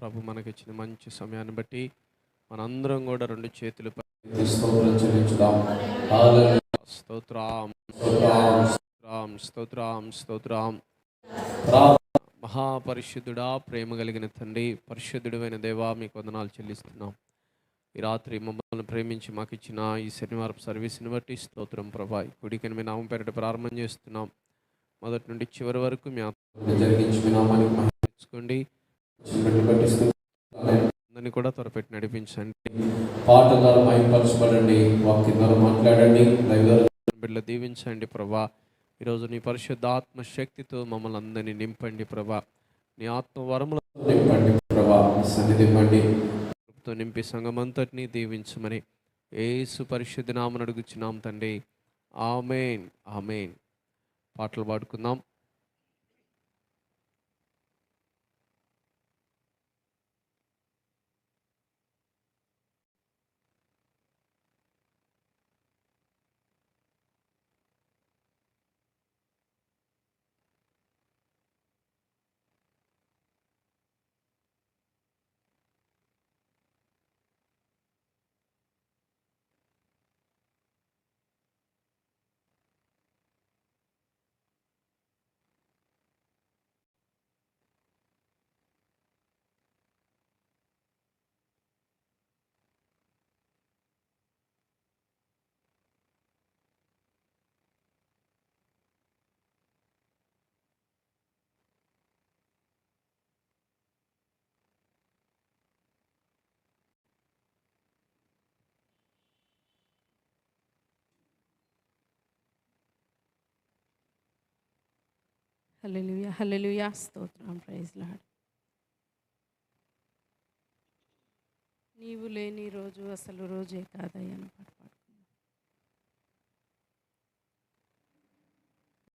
ప్రభు మనకిచ్చిన మంచి సమయాన్ని బట్టి మనందరం కూడా రెండు చేతులు స్తోత్రం చెల్లించుదాం. స్తోత్రం స్తోత్రం స్తోత్రం స్తోత్రం. మహాపరిశుద్ధుడా, ప్రేమ కలిగిన తండ్రి, పరిశుద్ధుడైన దేవా, మీకు వందనాలు చెల్లిస్తున్నాం. ఈ రాత్రి మమ్మల్ని ప్రేమించి మాకు ఇచ్చిన ఈ శనివారం సర్వీస్ని బట్టి స్తోత్రం ప్రభా. కుడికని మీ నామం పేరిట ప్రారంభం చేస్తున్నాం. మొదటి నుండి చివరి వరకు మీ ఆత్మ జరిగించి మీ నామానికి మహిమ తెచ్చుకోండి. అందరినీ కూడా త్వరపెట్టి నడిపించండి. పాట ద్వారా మహిమపరచబడండి, వాక్యం ద్వారా మాట్లాడండి, బిడ్డలు దీవించండి ప్రభా. ఈరోజు నీ పరిశుద్ధ ఆత్మశక్తితో మమ్మల్ని అందరినీ నింపండి ప్రభా. నీ ఆత్మ వరములతో నింపండి ప్రభా. సన్నిధి ఇవ్వండి, తో నింపి సంఘమంతటినీ దీవించమని యేసు పరిశుద్ధ నామమున అడుగుచున్నాం తండ్రి. ఆమేన్ ఆమేన్. పాటలు పాడుకుందాం. హల్లెలూయా హల్లెలూయా స్తోత్రం. Praise Lord. నీవు లేని రోజు అసలు రోజే కాదయ్యా అని పాట పాడుకున్నాం.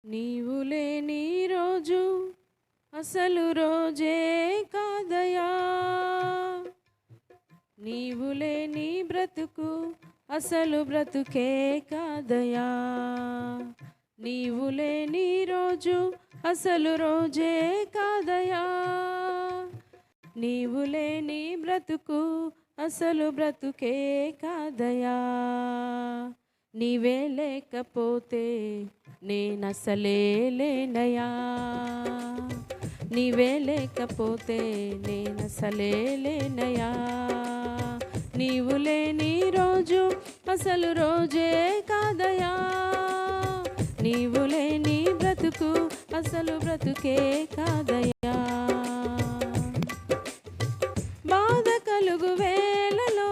నీవు లేని రోజు అసలు రోజే కాదయ్యా, నీవు లేని బ్రతుకు అసలు బ్రతుకే కాదయ్యా, నీవు లేని రోజు అసలు రోజే కాదయ్యా, నీవు లేని బ్రతుకు అసలు బ్రతుకే కాదయ్యా, నీవే లేకపోతే నేనసలే లేనయ్యా, నీవే లేకపోతే నేనసలే లేనయ్యా, నీవు లేని రోజు అసలు రోజే కాదయ్యా, నీవు లేని బ్రతుకు అసలు బ్రతుకే కాదయ్యా, బాధ కలుగు వేళలో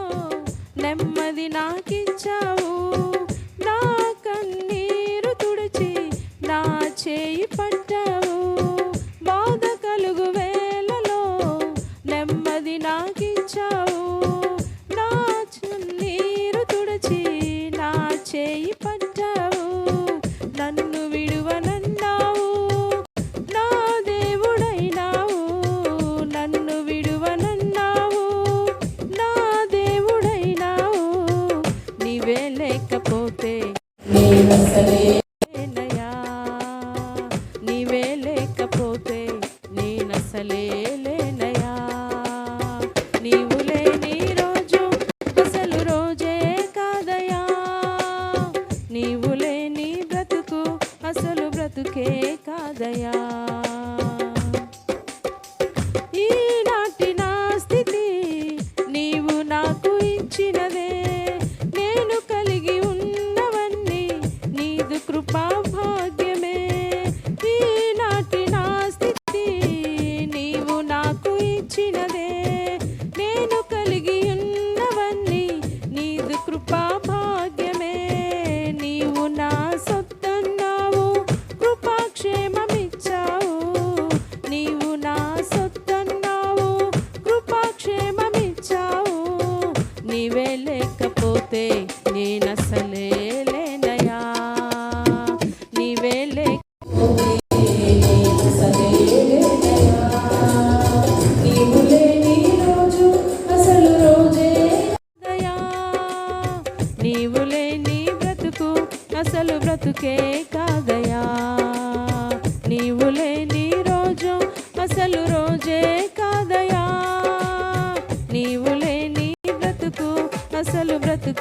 నెమ్మది నాకిచ్చావు, నా కన్నీరు తుడిచి నా చేయి పట్టావు, బాధ కలుగు వేళలో నెమ్మది నాకిచ్చావు, నా కన్నీరు తుడిచి నా చేయి పట్టావు, నన్ను విడువనన్నావు నా దేవుడై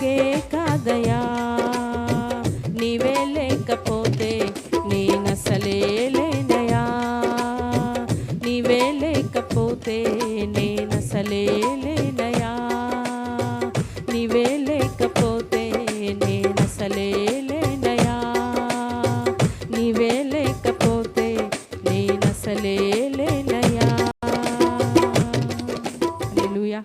బ్రతుకే కాదయా, నీవే లేకపోతే నేనసలే లేనయా, నీవే లేకపోతే నేనసలే లేనయా, నీవే లేకపోతే నేనసలే లేనయా, నీవే లేకపోతే నేనసలే లేనయా. హల్లెలూయా.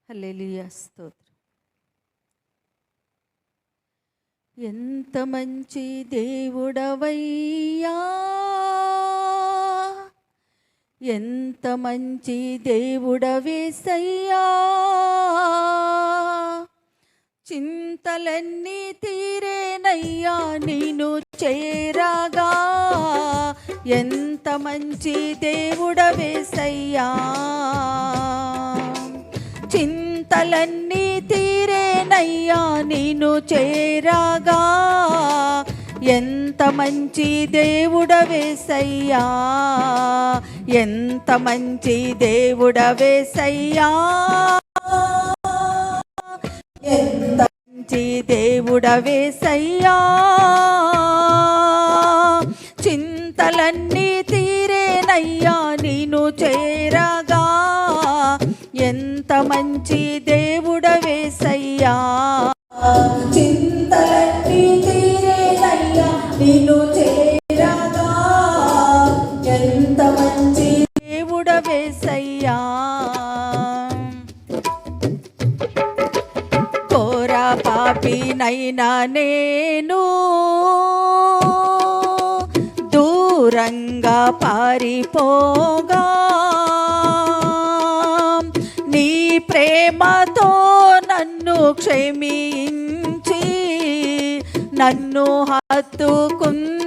హల్లెలూయా. స్తోత్రం. ఎంత మంచి దేవుడవయ్యా, ఎంత మంచి దేవుడవేసయ్యా, చింతలన్నీ తీరేనయ్యా నిన్ను చేరగా, ఎంత మంచి దేవుడవేసయ్యా, చింతలన్నీ తీరేనయ్యా నిన్ను చేరగా, ఎంత మంచి దేవుడవేసయ్యా, ఎంత మంచి దేవుడవేసయ్యా, ఎంత మంచి దేవుడవేసయ్యా, చింతలన్నీ తీరేనయ్యా నిన్ను చేరగా, ఎంత మంచి దేవుడవేసయ్యా, చింతలన్నీ తీరేనయ్యా నిన్ను చేరగా, ఎంత మంచి దేవుడవేసయ్యా. ఘోర పాపినైనా నేను దూరంగా పారిపోగా, నీ ప్రేమతో నన్ను క్షమించి నన్ను హత్తుకున్నావయ్యా,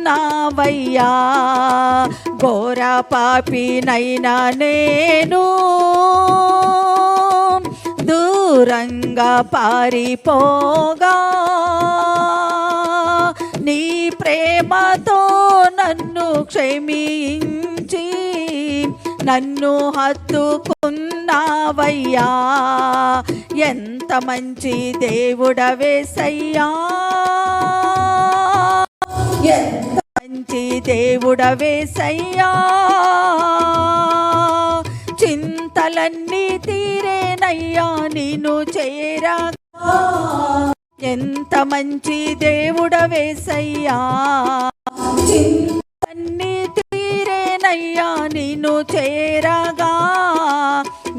ఘోర పాపినైనా నేను దూరంగా పారిపోగా, నీ ప్రేమతో నన్ను క్షమించి నన్ను హత్తుకున్నావయ్యా, ఎంత మంచి దేవుడవేసయ్యా, ఎంత మంచి దేవుడవేసయ్యా, చింతలన్నీ తీరేనయ్యా నిన్ను చేరగా, ఎంత మంచి దేవుడవేసయ్యా, చింతలన్నీ తీరేనయ్యా నిన్ను చేరగా,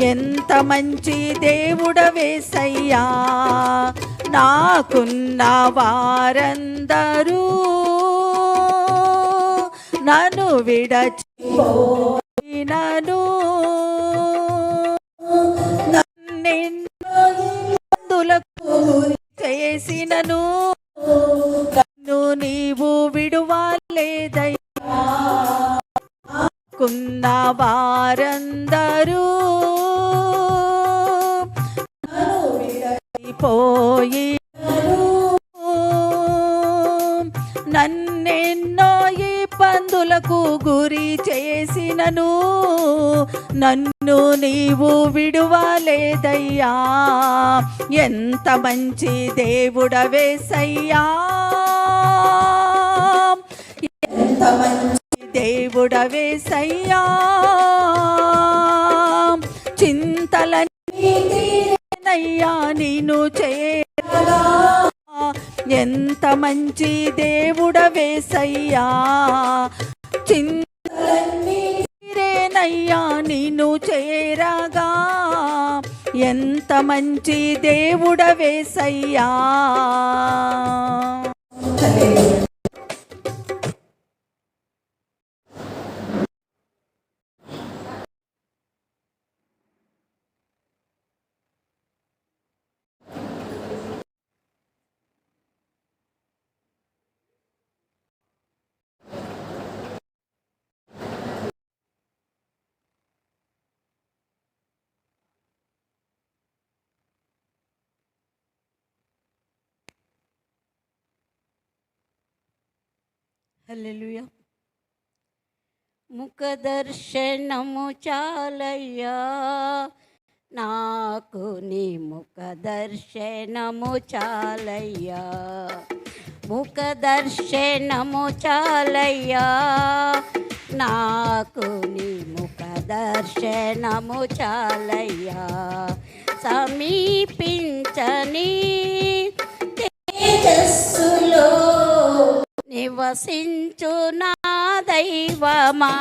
ఎంత మంచి దేవుడవేసయ్యా, నాకున్న వారందరూ నన్ను విడచిపోయినను, నన్నెన్నులకు చేసినను నన్ను నీవు విడువలేదయ్యా, కున్న వారందరూ నన్ను విడచిపోయినను, నన్నెన్నో ఇబ్బందులకు గురి చేసినను నన్ను నీవు విడువలేదయ్యా, ఎంత మంచి దేవుడవేసయ్యా, ఎంత మంచి దేవుడవేసయ్యా, చింతలన్నీ తీరేనయ్యా నిన్ను చేరగా, ఎంత మంచి దేవుడవేసయ్యా, చింతలన్నీ తీరేనయ్యా నిన్ను చేరగా, ఎంత మంచి దేవుడవేసయ్యా. హల్లెలూయా. ముఖ దర్శనము చాలయ్యా నాకు, నీ ముఖ దర్శనము చాలయ్యా. ముఖ దర్శనము చాలయ్యా నాకు, నీ ముఖ దర్శనము చాలయ్యా. సమీపించని తేజస్సులో నివసించు నా దైవమా,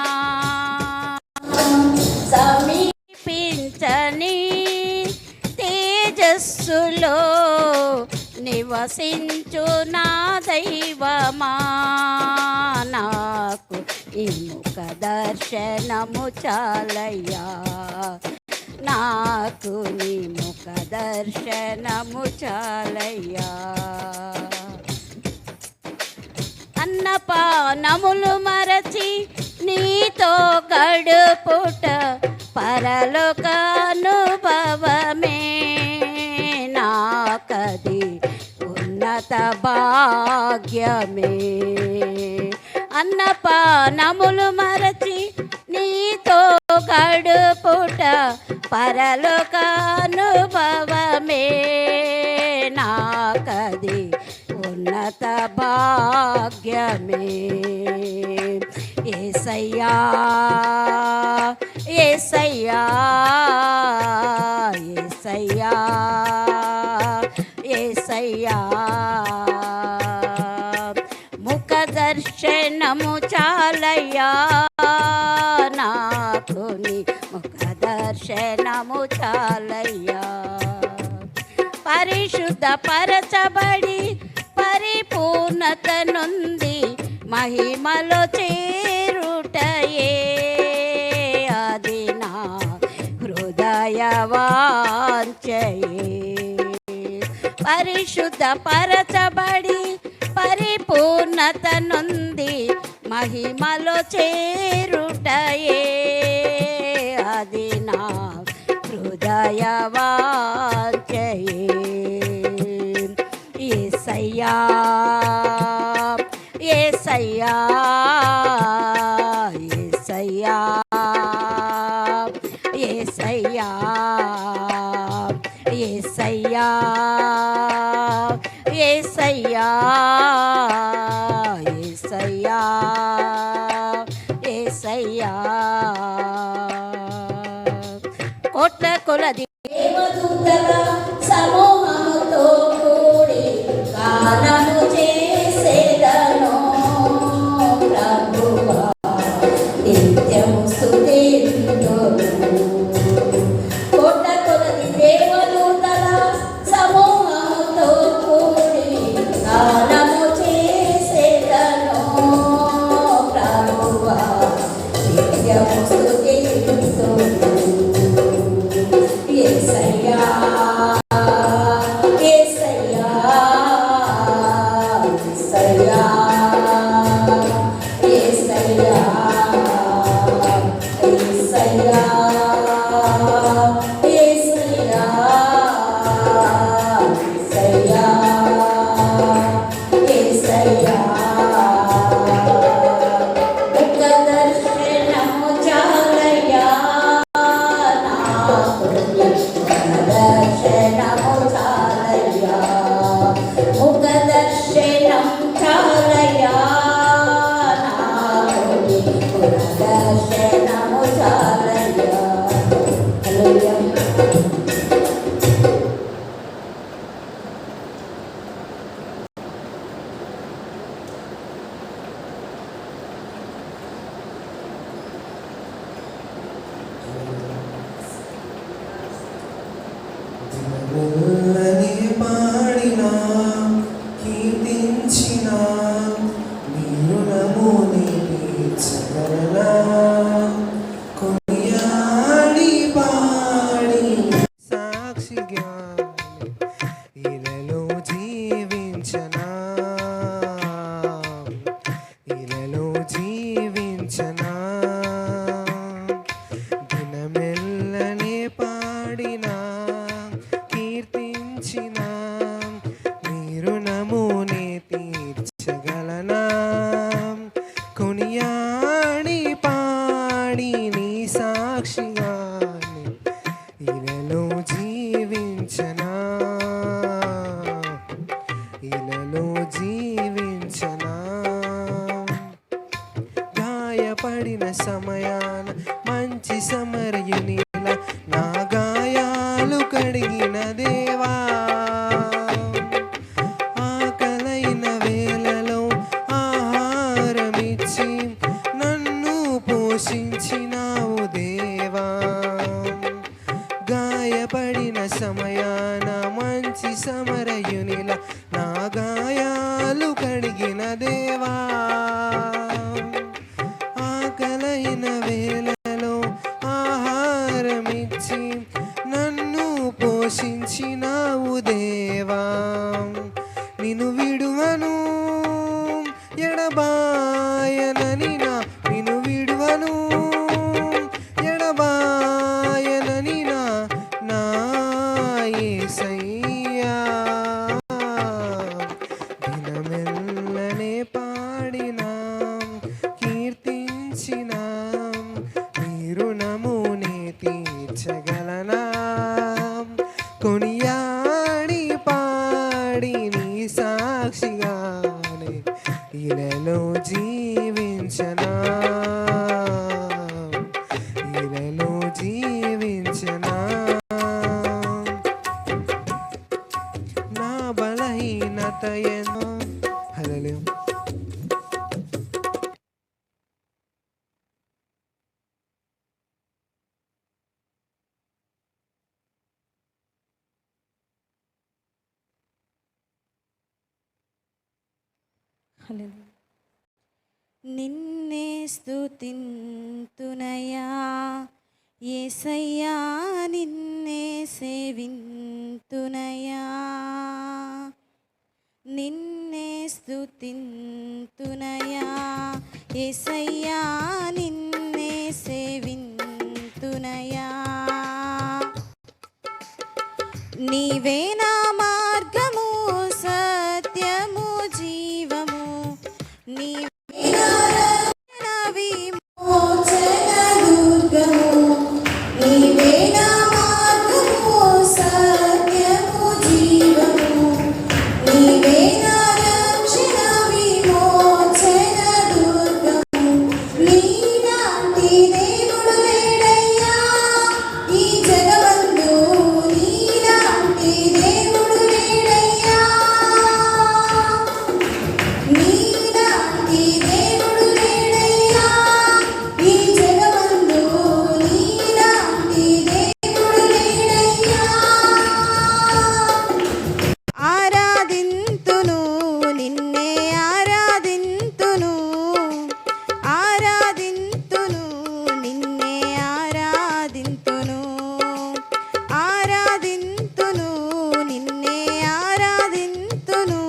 సమీపించని తేజస్సులో నివసించు నా దైవమా, నాకు ఈ ముఖ దర్శనము చాలయ్యా. నాకు నీ ముఖ దర్శనము చాలయ్యా. అన్నపానములు మరచి నీతో గడుపుట పరలోక అనుభవమే, నాకది ఉన్నత భాగ్యమే. అన్నపానములు మరచి నీతో గడుపుట పరలోక అనుభవమే, నాకది ఉన్నత భాగ్యమే. యేసయ్యా యేసయ్యా యేసయ్యా యేసయ్యా, ముఖ దర్శనము చాలయ్యా నాకు, నీ ముఖ దర్శనము చాలయ్యా. పరిశుద్ధ పరచబడి పరిపూర్ణత నుండి మహిమలో చేరుటయే, అది నా హృదయ వాంఛయే. పరిశుద్ధ పరచబడి పరిపూర్ణత నుండి మహిమలో చేరుటయే, అది నా హృదయ వాంఛయే. యేసయ్యా యేసయ్యా యేసయ్యా యేసయ్యా యేసయ్యా యేసయ్యా యేసయ్యా యేసయ్యా. కోట్ల కొలది దేవదూతల సమూహముతో కూడి గానము చేసేదను ప్రభువా, నిత్యము స్తుతింతును. కోట్ల కొలది దేవదూతల సమూహముతో కూడి గానము చేసేదను ప్రభువా, నిత్యము స్తుతింతును. యేసయ్యా యేసయ్యా యేసయ్యా యేసయ్యా యేసయ్యా యేసయ్యా యేసయ్యా యేసయ్యా. ముఖ దర్శనము చాలయ్యా నాకు, దర్శనము చాలయ్యా. ముఖ దర్శనం చాలయ్యా నాకు, దర్శనము చాలయ్యా. హల్లెలూయా. దినమెల్లని పాడినా కీర్తించినా నీ రుణముని తీర్చగలనా. గాయపడిన సమయాన మంచి సమరయునిలా నా గాయాలు కడిగిన దేవా, ఆకలైన వేళలో ఆహారమిచ్చి నన్ను పోషించినావు దేవా, గాయపడిన సమయాన మంచి సమరయునిలా నా గాయాలు కడిగిన దేవా, ఆకలైన వేళలో ఆహారమిచ్చి నన్ను పోషించినావు దేవా, నిన్ను విడువను ఎడబాయనని నిన్ను విడువను ఎడబాయనని నా యేసయ్యా, దినమెల్లనే పాడినా కీర్తించినా నీ రుణమునే తీర్చగలనా, కొనియాడి పాడి నీ సాక్షిగానే ఇలలో జీవించనా, ఇలలో జీవించనా, నా బలహీనత ఎన్నో. హల్లెలూయా. హల్లెలూయా. నిన్నే స్తుతింతునయా యేసయ్యా, నిన్నే సేవింతునయా, నిన్నే స్తుతింతునయా యేసయ్యా, నిన్నే సేవింతునయా, నీవే నా మార్గము సత్యము జీవము, నీవే నా రక్షణ విమోచన దుర్గము, నీవే నా మార్గము సత్యము జీవము, నీవే నా రక్షణ విమోచన దుర్గము, నీలాంటి దేవుడు లేడయ్యా ఈ జగమందు, నీలాంటి దేవుడు లేడయ్యా, నీలాంటి దేవుడు లేడయ్యా ఈ జగమందు, నీలాంటి దేవుడు లేడయ్యా, ఆరాధింతును నిన్నే ఆరాధింతును, ఆరాధింతును నిన్నే ఆరాధింతును, ఆరాధింతును నిన్నే ఆరాధింతును,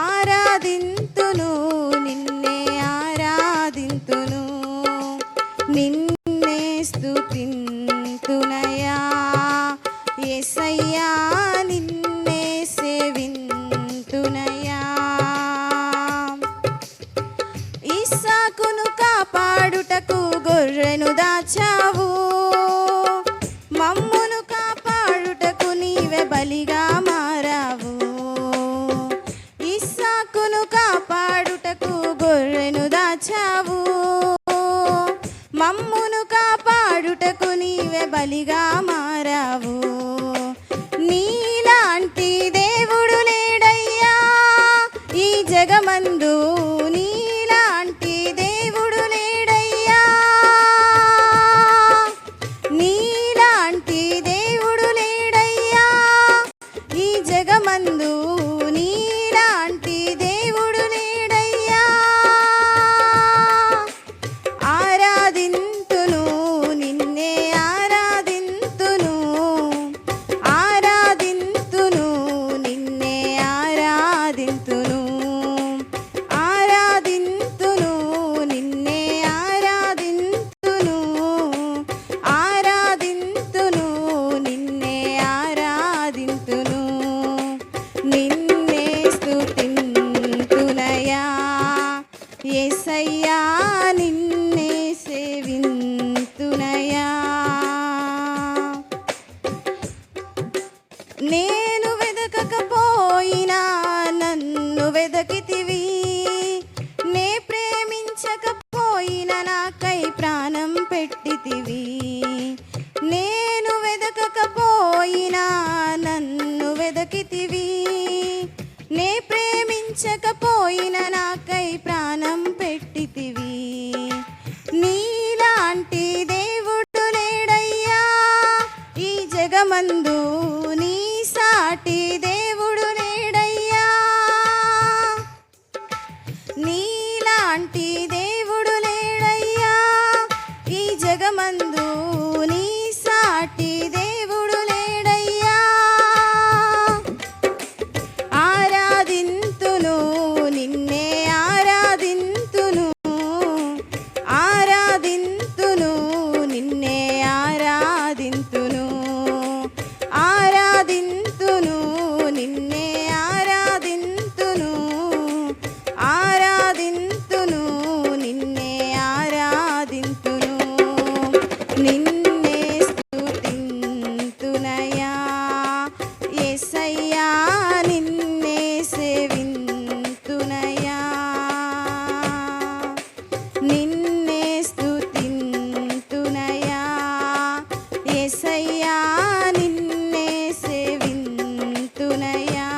ఆరాధింతును నిన్నే ఆరాధింతును, నిన్నే స్తుతింతునయా యేసయ్యా, నిన్నే సేవింతునయా, ఇస్సాకును కాపాడుటకు గొర్రెను దాచావు, మమ్మును కాపాడుటకు నీవే బలిగా మారావు, ఇస్సాకును కాపాడుటకు గొర్రెను దాచావు, మమ్మును కాపాడుటకు నీవే బలిగా మారావు, నీలాంటి దేవుడు లేడయ్యా ఈ జగమందు, నీలాంటి దేవుడు లేడయ్యా, నీలాంటి దేవుడు లేడయ్యా ఈ జగమందు, నీలాంటి దేవుడు లేడయ్యా, ఆరాధింతును నిన్నే ఆరాధింతును, ఆరాధింతును నిన్నే ఆరాధింతును, ఆరాధింతును నిన్నే ఆరాధింతును, ఆరాధింతును నిన్నే ఆరాధింతును, నిన్నే స్తుతింతునయా యేసయ్యా, నిన్నే సేవింతునయా, నేను వెదకకపోయినా నన్ను వెదకితివి, నే ప్రేమించకపోయినా నాకై ప్రాణం పెట్టితివి. నేను వెదకకపోయినా నన్ను వెదకితివి. నే ప్రేమించకపోయినా నాకై ప్రాణం పెట్టితివి. నీలాంటి దేవుడు లేడయ్యా ఈ జగమందు, నీ సాటి దేవుడు లేడయ్యా. నీలాంటి దేవుడు లేడయ్యా ఈ జగమందు, నీ సాటి దేవుడు లేడయ్యా. ఆరాధింతును నిన్నే ఆరాధింతును, ఆరాధింతును నిన్నే ఆరాధింతును, ఆరాధింతును నిన్నే ఆరాధింతును, ఆరాధింతును నిన్నే ఆరాధింతును. నిన్నే స్తుతింతునయా యేసయ్యా, నిన్నే సేవింతునయా. నిన్నే స్తుతింతునయా యేసయ్యా, నిన్నే సేవింతునయా.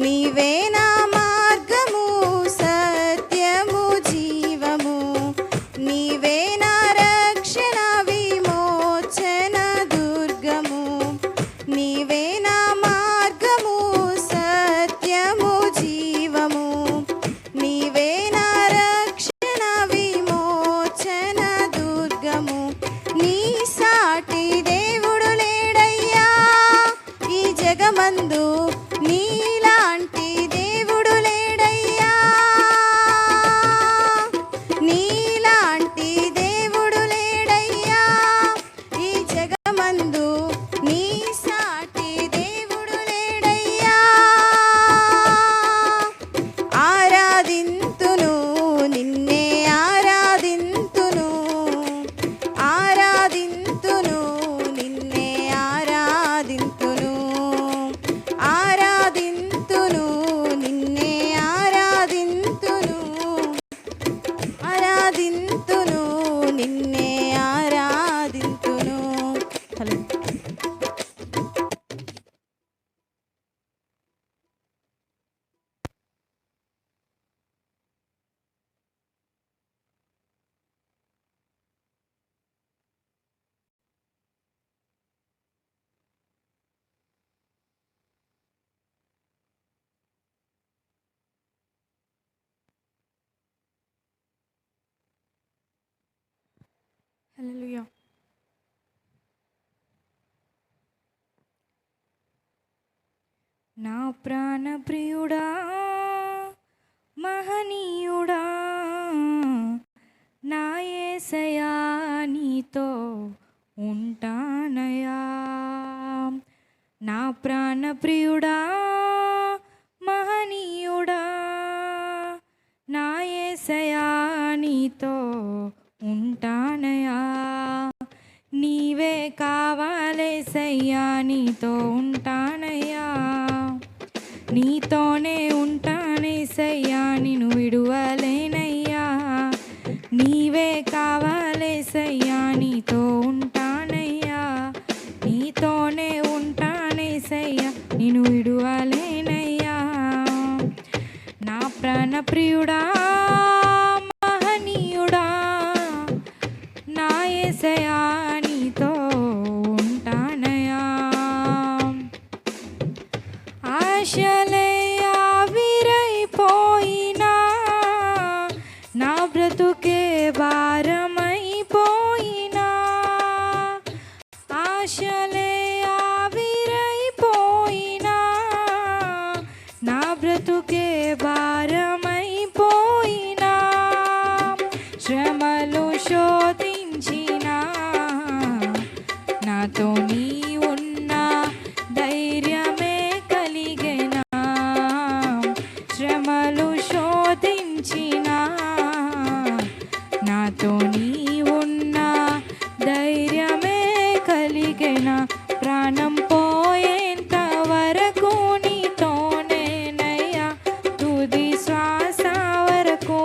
నీవే నా మార్గము సత్యము జీవము, నీవే నా రక్షణ విమోచన దుర్గము. నీవే నా మార్గము సత్యము జీవము, నీవే నా రక్షణ విమోచన దుర్గము. నీ సాటి దేవుడు లేడయ్యా ఈ జగమందు, నీలాంటి దేవుడు లేడయ్యా. నీలాంటి దేవుడు లేడయ్యా ఈ జగమందు, నీ సాటి దేవుడు లేడయ్యా. ఆరాధింతును నిన్నే ఆరాధింతును, ఆరాధింతును నిన్నే ఆరాధింతును, ఆరాధింతును నిన్నే ఆరాధింతును, ఆరాధింతును నిన్నే ఆరాధింతును. హలో. హల్లెలూయా. నా ప్రాణ ప్రియుడా మహనీయుడా నా యేసయ్యా నీతో ఉంటానయా. నా ప్రాణ ప్రియుడా మహనీయుడా నా యేసయ్యా నీతో ఉంటానయా. నీవే కావాలేసయ్యా నీతో ఉంటానయ్యా. నీతోనే ఉంటానేసయ్యా నిన్ను విడువలేనయ్యా. నీవే కావాలేసయ్యా నీతో ఉంటానయ్యా. నీతోనే ఉంటానేసయ్యా నిన్ను విడువలేనయ్యా. నా ప్రాణ ప్రియుడా మహనీయుడా నా యేసయ్యా నీతో ఉంటానయ్యా. ఆశలే ఆవిరైపోయినా నా బ్రతుకే భారమైపోయినా. ఆశలే ఆవిరైపోయినా నా బ్రతుకే భారమైపోయినా. శ్రమలు శోధించినా నాతో నీ ఉన్నా ధైర్యమే కలిగెనా. శ్రమలు శోధించినా నాతో నీ ఉన్నా ధైర్యమే కలిగెనా. ప్రాణం పోయేంత వరకు నీతోనేనయ్యా, తుది శ్వాస వరకు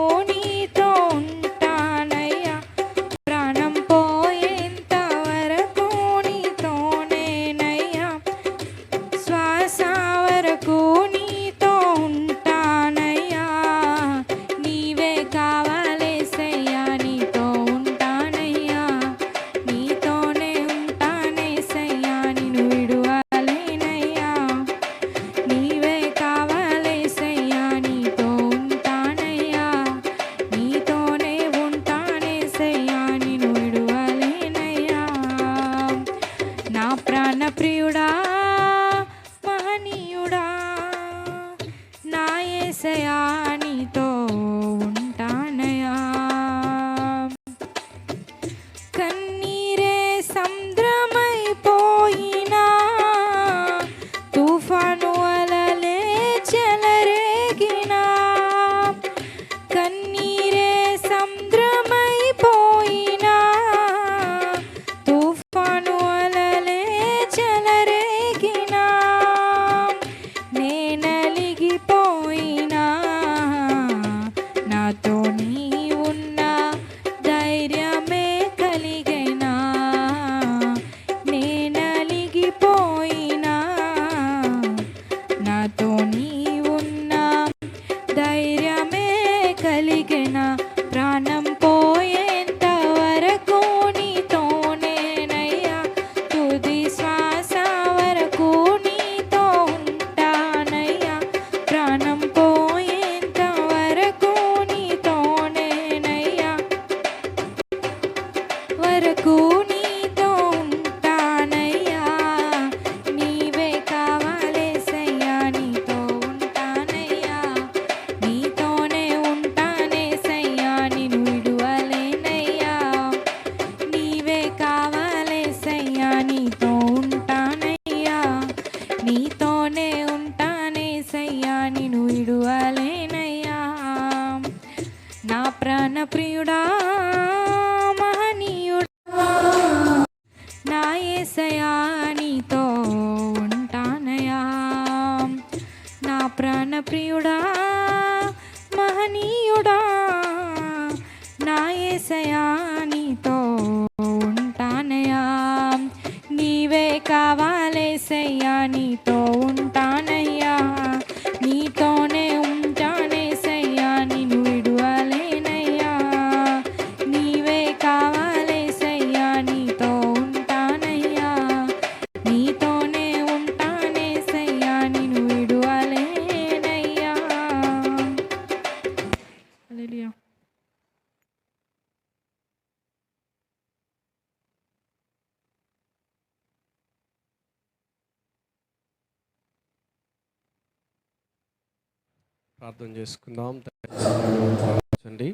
ప్రియుడా మహనీయుడా నా యేసయ్యా నీతో ఉంటానయా నా ప్రాణ ప్రియుడా మహనీయుడా నా యేసయ్యా నీతో ఉంటానయా నీవే కావాలేసయ్యా నీతో ఉంటానయ్యా నీతోనే ఉంటానేసయ్యా నిన్ను విడువలేనయ్యా నీవే కావాలేసయ్యా నీతో ఉంటానయ్యా నీతోనే ఉంటానేసయ్యా నిన్ను విడువలేనయ్యా. హల్లెలూయా. ప్రార్థన చేసుకుందాం. అండి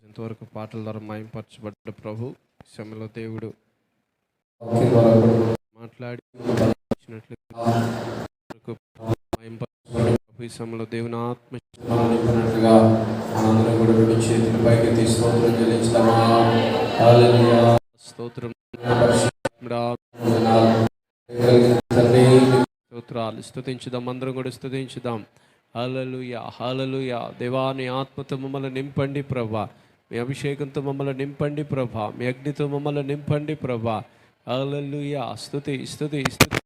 ఇంతవరకు పాటల ద్వారా మాయంపరచబడ్డ ప్రభు సమయంలో దేవుడు మాట్లాడి ఈ సమయంలో దేవుని ఆత్మ మనందరం కూడా రెండు చేతుల పైకి తీసి స్తోత్రం చెల్లించుదామా. హల్లెలూయా. స్తోత్రం స్తోత్రాలు స్తుతించుదాం, అందరం కూడా స్తుతించుదాం. హల్లెలూయా హల్లెలూయా. దేవాని ఆత్మతో మమ్మల్ని నింపండి ప్రభా, మీ అభిషేకంతో మమ్మల్ని నింపండి ప్రభా, మీ అగ్నితో మమ్మల్ని నింపండి ప్రభా. హల్లెలూయా. స్తుతి స్తుతి స్తుతి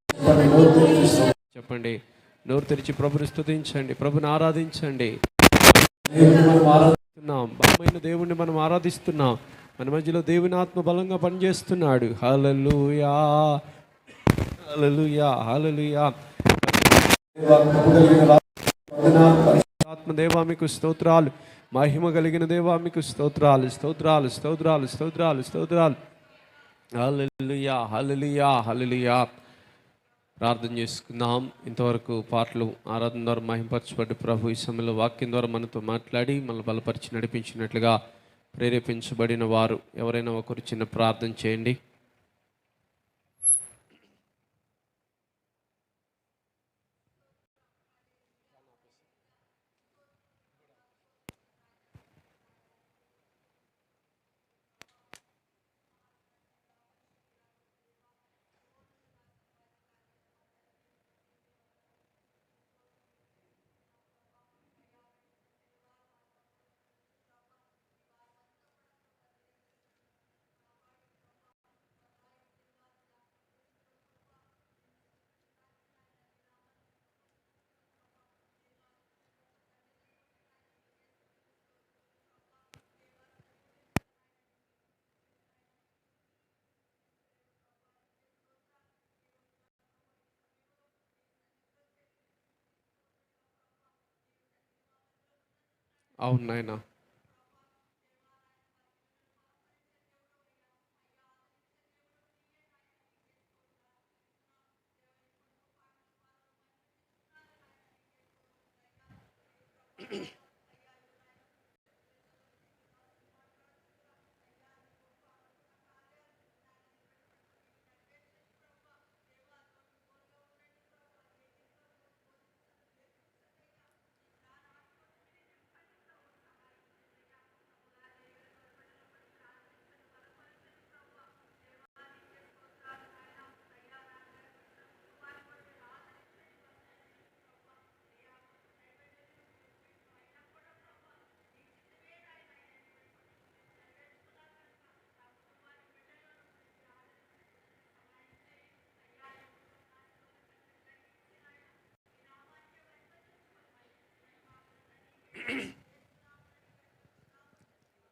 చెప్పండి, నోరు తెరిచి ప్రభుని స్తుతించండి, ప్రభుని ఆరాధించండి. మనం ఆరాధిస్తున్నాం, బలమైన దేవుణ్ణి మనం ఆరాధిస్తున్నాం. మన మధ్యలో దేవుని ఆత్మ బలంగా పనిచేస్తున్నాడు. హల్లెలూయా హల్లెలూయా హల్లెలూయా. ఆత్మ దేవా మీకు స్తోత్రాలు, మహిమ కలిగిన దేవా మీకు స్తోత్రాలు స్తోత్రాలు స్తోత్రాలు స్తోత్రాలు స్తోత్రాలు. హల్లెలూయా హల్లెలూయా హల్లెలూయా. ప్రార్థన చేసుకుందాం. ఇంతవరకు పాటలు ఆరాధన ద్వారా మహిమపరచబడ్డ ప్రభు ఈ సమయంలో వాక్యం ద్వారా మనతో మాట్లాడి మనల్ని బలపరిచి నడిపించినట్లుగా ప్రేరేపించబడిన వారు ఎవరైనా ఒకరు చిన్న ప్రార్థన చేయండి. అవును నాయనా.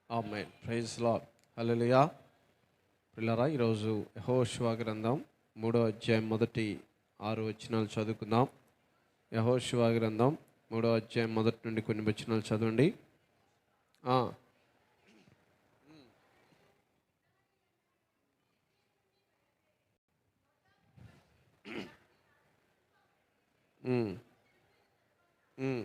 ఆమేన్. Praise lord. హల్లెలూయా. పిల్లరా, ఈరోజు యెహోషువ గ్రంథం 3వ అధ్యాయం మొదటి 6 వచనాలు చదువుకుందాం. యెహోషువ గ్రంథం 3వ అధ్యాయం మొదటి నుండి కొన్ని వచనాలు చదవండి. ఉమ్, ఉమ్.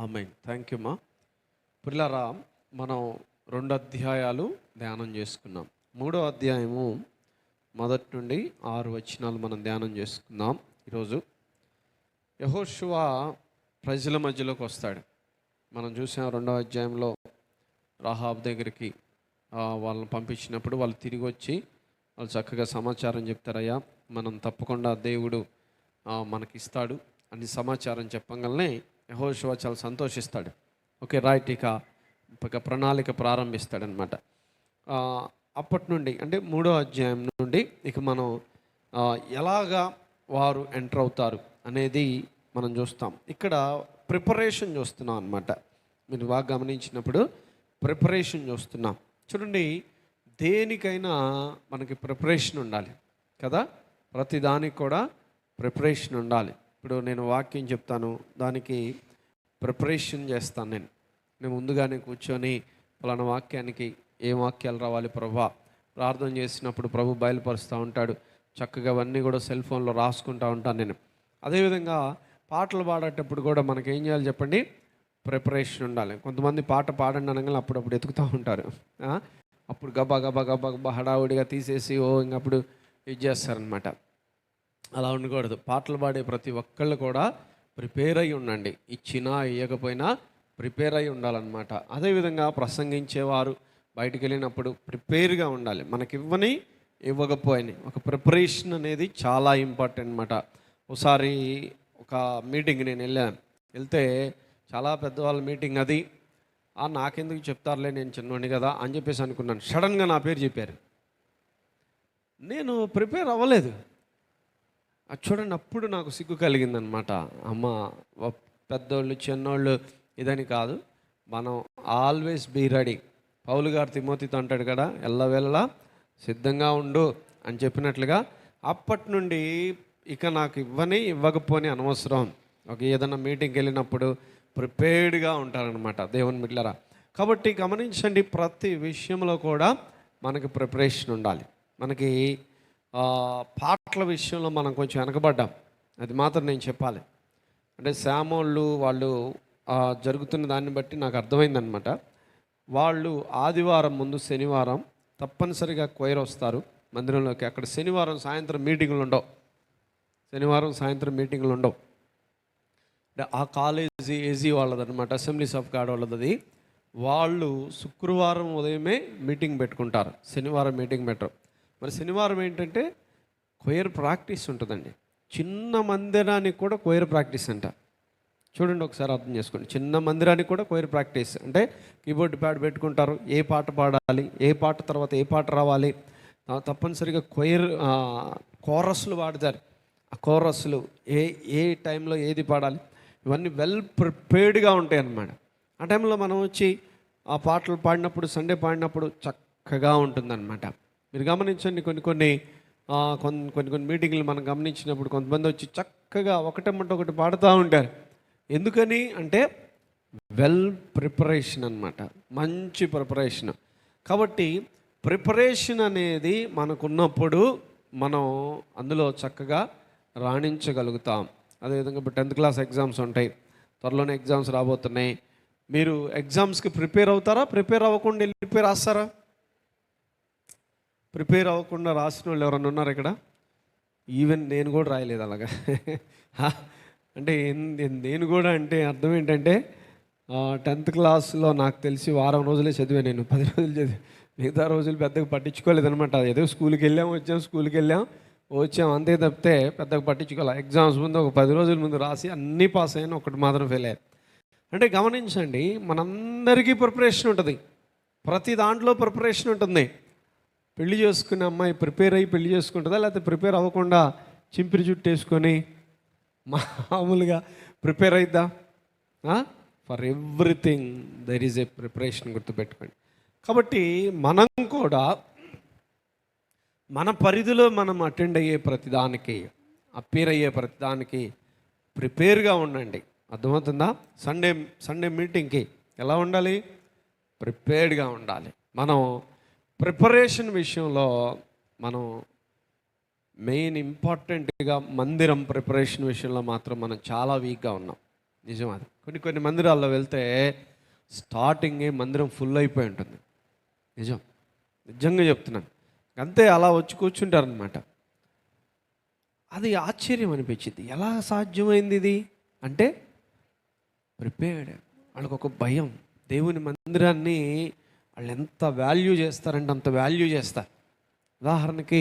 ఆమేన్. థ్యాంక్ యూ మా. పిల్లరా, మనం 2 అధ్యాయాలు ధ్యానం చేసుకున్నాం. 3వ అధ్యాయము 1 నుండి 6 వచనాలు మనం ధ్యానం చేసుకుందాం ఈరోజు. యెహోషువ ప్రజల మధ్యలోకి వస్తాడు. మనం చూసాం 2వ అధ్యాయంలో రాహాబ్ దగ్గరికి వాళ్ళని పంపించినప్పుడు వాళ్ళు తిరిగి వచ్చి వాళ్ళు చక్కగా సమాచారం చెప్తారయ్యా, మనం తప్పకుండా దేవుడు మనకిస్తాడు అని సమాచారం చెప్పగలనే యెహోషువ చాలా సంతోషిస్తాడు. ఓకే రైట్, ఇక ప్రణాళిక ప్రారంభిస్తాడనమాట. అప్పటి నుండి అంటే 3వ అధ్యాయం నుండి ఇక మనం ఎలాగా వారు ఎంటర్ అవుతారు అనేది మనం చూస్తాం. ఇక్కడ ప్రిపరేషన్ చూస్తున్నాం అన్నమాట. మీరు బాగా గమనించినప్పుడు ప్రిపరేషన్ చూస్తున్నాం. చూడండి, దేనికైనా మనకి ప్రిపరేషన్ ఉండాలి కదా. ప్రతి దానికి కూడా ప్రిపరేషన్ ఉండాలి. ఇప్పుడు నేను వాక్యం చెప్తాను, దానికి ప్రిపరేషన్ చేస్తాను. నేను ముందుగానే కూర్చొని పలానా వాక్యానికి ఏ వాక్యాలు రావాలి ప్రభా ప్రార్థన చేసినప్పుడు ప్రభు బయలుపరుస్తూ ఉంటాడు. చక్కగా అవన్నీ కూడా సెల్ ఫోన్లో రాసుకుంటూ ఉంటాను నేను. అదేవిధంగా పాటలు పాడేటప్పుడు కూడా మనకి ఏం చేయాలి చెప్పండి, ప్రిపరేషన్ ఉండాలి. కొంతమంది పాట పాడండి అనగానే అప్పుడప్పుడు ఎతుకుతూ ఉంటారు. అప్పుడు గబా గబా గబా గబా హడావుడిగా తీసేసి ఇంకప్పుడు ఇది చేస్తారనమాట. అలా ఉండకూడదు. పాటలు పాడే ప్రతి ఒక్కళ్ళు కూడా ప్రిపేర్ అయ్యి ఉండండి. ఇచ్చినా ఇవ్వకపోయినా ప్రిపేర్ అయ్యి ఉండాలన్నమాట. అదేవిధంగా ప్రసంగించేవారు బయటికి వెళ్ళినప్పుడు ప్రిపేర్గా ఉండాలి. మనకి ఇవ్వకపోయినా ఒక ప్రిపరేషన్ అనేది చాలా ఇంపార్టెంట్ అనమాట. ఒకసారి ఒక మీటింగ్ నేను వెళ్తే చాలా పెద్దవాళ్ళ మీటింగ్ అది. నాకెందుకు చెప్తారులే, నేను చిన్నవాడిని కదా అని చెప్పేసి అనుకున్నాను. సడన్గా నా పేరు చెప్పారు. నేను ప్రిపేర్ అవ్వలేదు. అది చూడండి, అప్పుడు నాకు సిగ్గు కలిగిందనమాట. అమ్మ, పెద్దోళ్ళు చిన్నోళ్ళు ఇదని కాదు, మనం ఆల్వేస్ బీ రెడీ. పౌలు గారు తిమోతితో అంటాడు కదా, ఎల్లవెల్లా సిద్ధంగా ఉండు అని చెప్పినట్లుగా అప్పటి నుండి ఇక నాకు ఇవ్వకపోని అనవసరం. ఒక ఏదైనా మీటింగ్కి వెళ్ళినప్పుడు ప్రిపేర్డ్గా ఉంటారనమాట దేవుని బిడ్డలారా. కాబట్టి గమనించండి, ప్రతి విషయంలో కూడా మనకి ప్రిపరేషన్ ఉండాలి. మనకి పాటల విషయంలో మనం కొంచెం వెనకబడ్డాం, అది మాత్రం నేను చెప్పాలి. అంటే శామోళ్ళు వాళ్ళు జరుగుతున్న దాన్ని బట్టి నాకు అర్థమైందనమాట. వాళ్ళు ఆదివారం ముందు శనివారం తప్పనిసరిగా క్వైర్ వస్తారు మందిరంలోకి. అక్కడ శనివారం సాయంత్రం మీటింగులు ఉండవు. అంటే ఆ కాలేజీ ఏజీ వాళ్ళదనమాట, అసెంబ్లీస్ ఆఫ్ గాడ్ వాళ్ళది. వాళ్ళు శుక్రవారం ఉదయమే మీటింగ్ పెట్టుకుంటారు, శనివారం మీటింగ్ పెట్టరు. మరి శనివారం ఏంటంటే క్వైర్ ప్రాక్టీస్ ఉంటుందండి. చిన్న మందిరానికి కూడా క్వైర్ ప్రాక్టీస్ అంట. చూడండి, ఒకసారి అర్థం చేసుకోండి. చిన్న మందిరానికి కూడా క్వైర్ ప్రాక్టీస్ అంటే కీబోర్డ్ ప్యాడ్ పెట్టుకుంటారు, ఏ పాట పాడాలి, ఏ పాట తర్వాత ఏ పాట రావాలి, తప్పనిసరిగా కోరస్లు పాడతారు. ఆ కోరస్లు ఏ టైంలో ఏది పాడాలి, ఇవన్నీ వెల్ ప్రిపేర్డ్గా ఉంటాయి అన్నమాట. ఆ టైంలో మనం వచ్చి ఆ పాటలు పాడినప్పుడు, సండే పాడినప్పుడు చక్కగా ఉంటుందన్నమాట. మీరు గమనించండి, కొన్ని మీటింగ్లు మనం గమనించినప్పుడు కొంతమంది వచ్చి చక్కగా ఒకటేమంటే ఒకటి పాడుతూ ఉంటారు. ఎందుకని అంటే వెల్ ప్రిపరేషన్ అన్నమాట, మంచి ప్రిపరేషన్. కాబట్టి ప్రిపరేషన్ అనేది మనకున్నప్పుడు మనం అందులో చక్కగా రాణించగలుగుతాం. అదేవిధంగా ఇప్పుడు 10th క్లాస్ ఎగ్జామ్స్ ఉంటాయి, త్వరలోనే ఎగ్జామ్స్ రాబోతున్నాయి. మీరు ఎగ్జామ్స్కి ప్రిపేర్ అవుతారా? ప్రిపేర్ అవ్వకుండా వెళ్ళిపోయి రాస్తారా? ప్రిపేర్ అవ్వకుండా రాసిన వాళ్ళు ఎవరన్నా ఉన్నారు ఇక్కడ? ఈవెన్ నేను కూడా రాయలేదు అలాగా. అంటే నేను కూడా అంటే అర్థం ఏంటంటే 10th క్లాస్లో నాకు తెలిసి వారం రోజులే చదివా నేను, 10 రోజులు చదివి మిగతా రోజులు పెద్దగా పట్టించుకోలేదనమాట. ఏదో స్కూల్కి వచ్చాం అంతే తప్పితే పెద్దగా పట్టించుకోవాలి. ఎగ్జామ్స్ ముందు ఒక 10 రోజుల ముందు రాసి అన్నీ పాస్ అయ్యాను, ఒకటి మాత్రం ఫెయిల్ అయ్యాను. అంటే గమనించండి, మనందరికీ ప్రిపరేషన్ ఉంటుంది, ప్రతి దాంట్లో ప్రిపరేషన్ ఉంటుంది. పెళ్లి చేసుకునే అమ్మాయి ప్రిపేర్ అయ్యి పెళ్లి చేసుకుంటుందా, లేకపోతే ప్రిపేర్ అవ్వకుండా చింపిరి జుట్టు వేసుకొని మామూలుగా ప్రిపేర్ అయిద్దా? For everything there is a preparation, గుర్తుపెట్టుకోండి. కాబట్టి మనం కూడా మన పరిధిలో మనం అటెండ్ అయ్యే ప్రతిదానికి, అపీర్ అయ్యే ప్రతిదానికి ప్రిపేర్గా ఉండండి. అర్థమవుతుందా? సండే మీటింగ్కి ఎలా ఉండాలి? ప్రిపేర్డ్గా ఉండాలి. మనం ప్రిపరేషన్ విషయంలో మనం మెయిన్ ఇంపార్టెంట్గా మందిరం ప్రిపరేషన్ విషయంలో మాత్రం మనం చాలా వీక్గా ఉన్నాం. నిజం అది. కొన్ని మందిరాల్లో వెళ్తే స్టార్టింగే మందిరం ఫుల్ అయిపోయి ఉంటుంది. నిజంగా చెప్తున్నాను. అంతే అలా వచ్చి కూర్చుంటారనమాట. అది ఆశ్చర్యం అనిపించింది. ఎలా సాధ్యమైంది ఇది అంటే ప్రిపేర్డ్. వాళ్ళకు ఒక భయం. దేవుని మందిరాన్ని వాళ్ళు ఎంత వాల్యూ చేస్తారంటే అంత వాల్యూ చేస్తారు. ఉదాహరణకి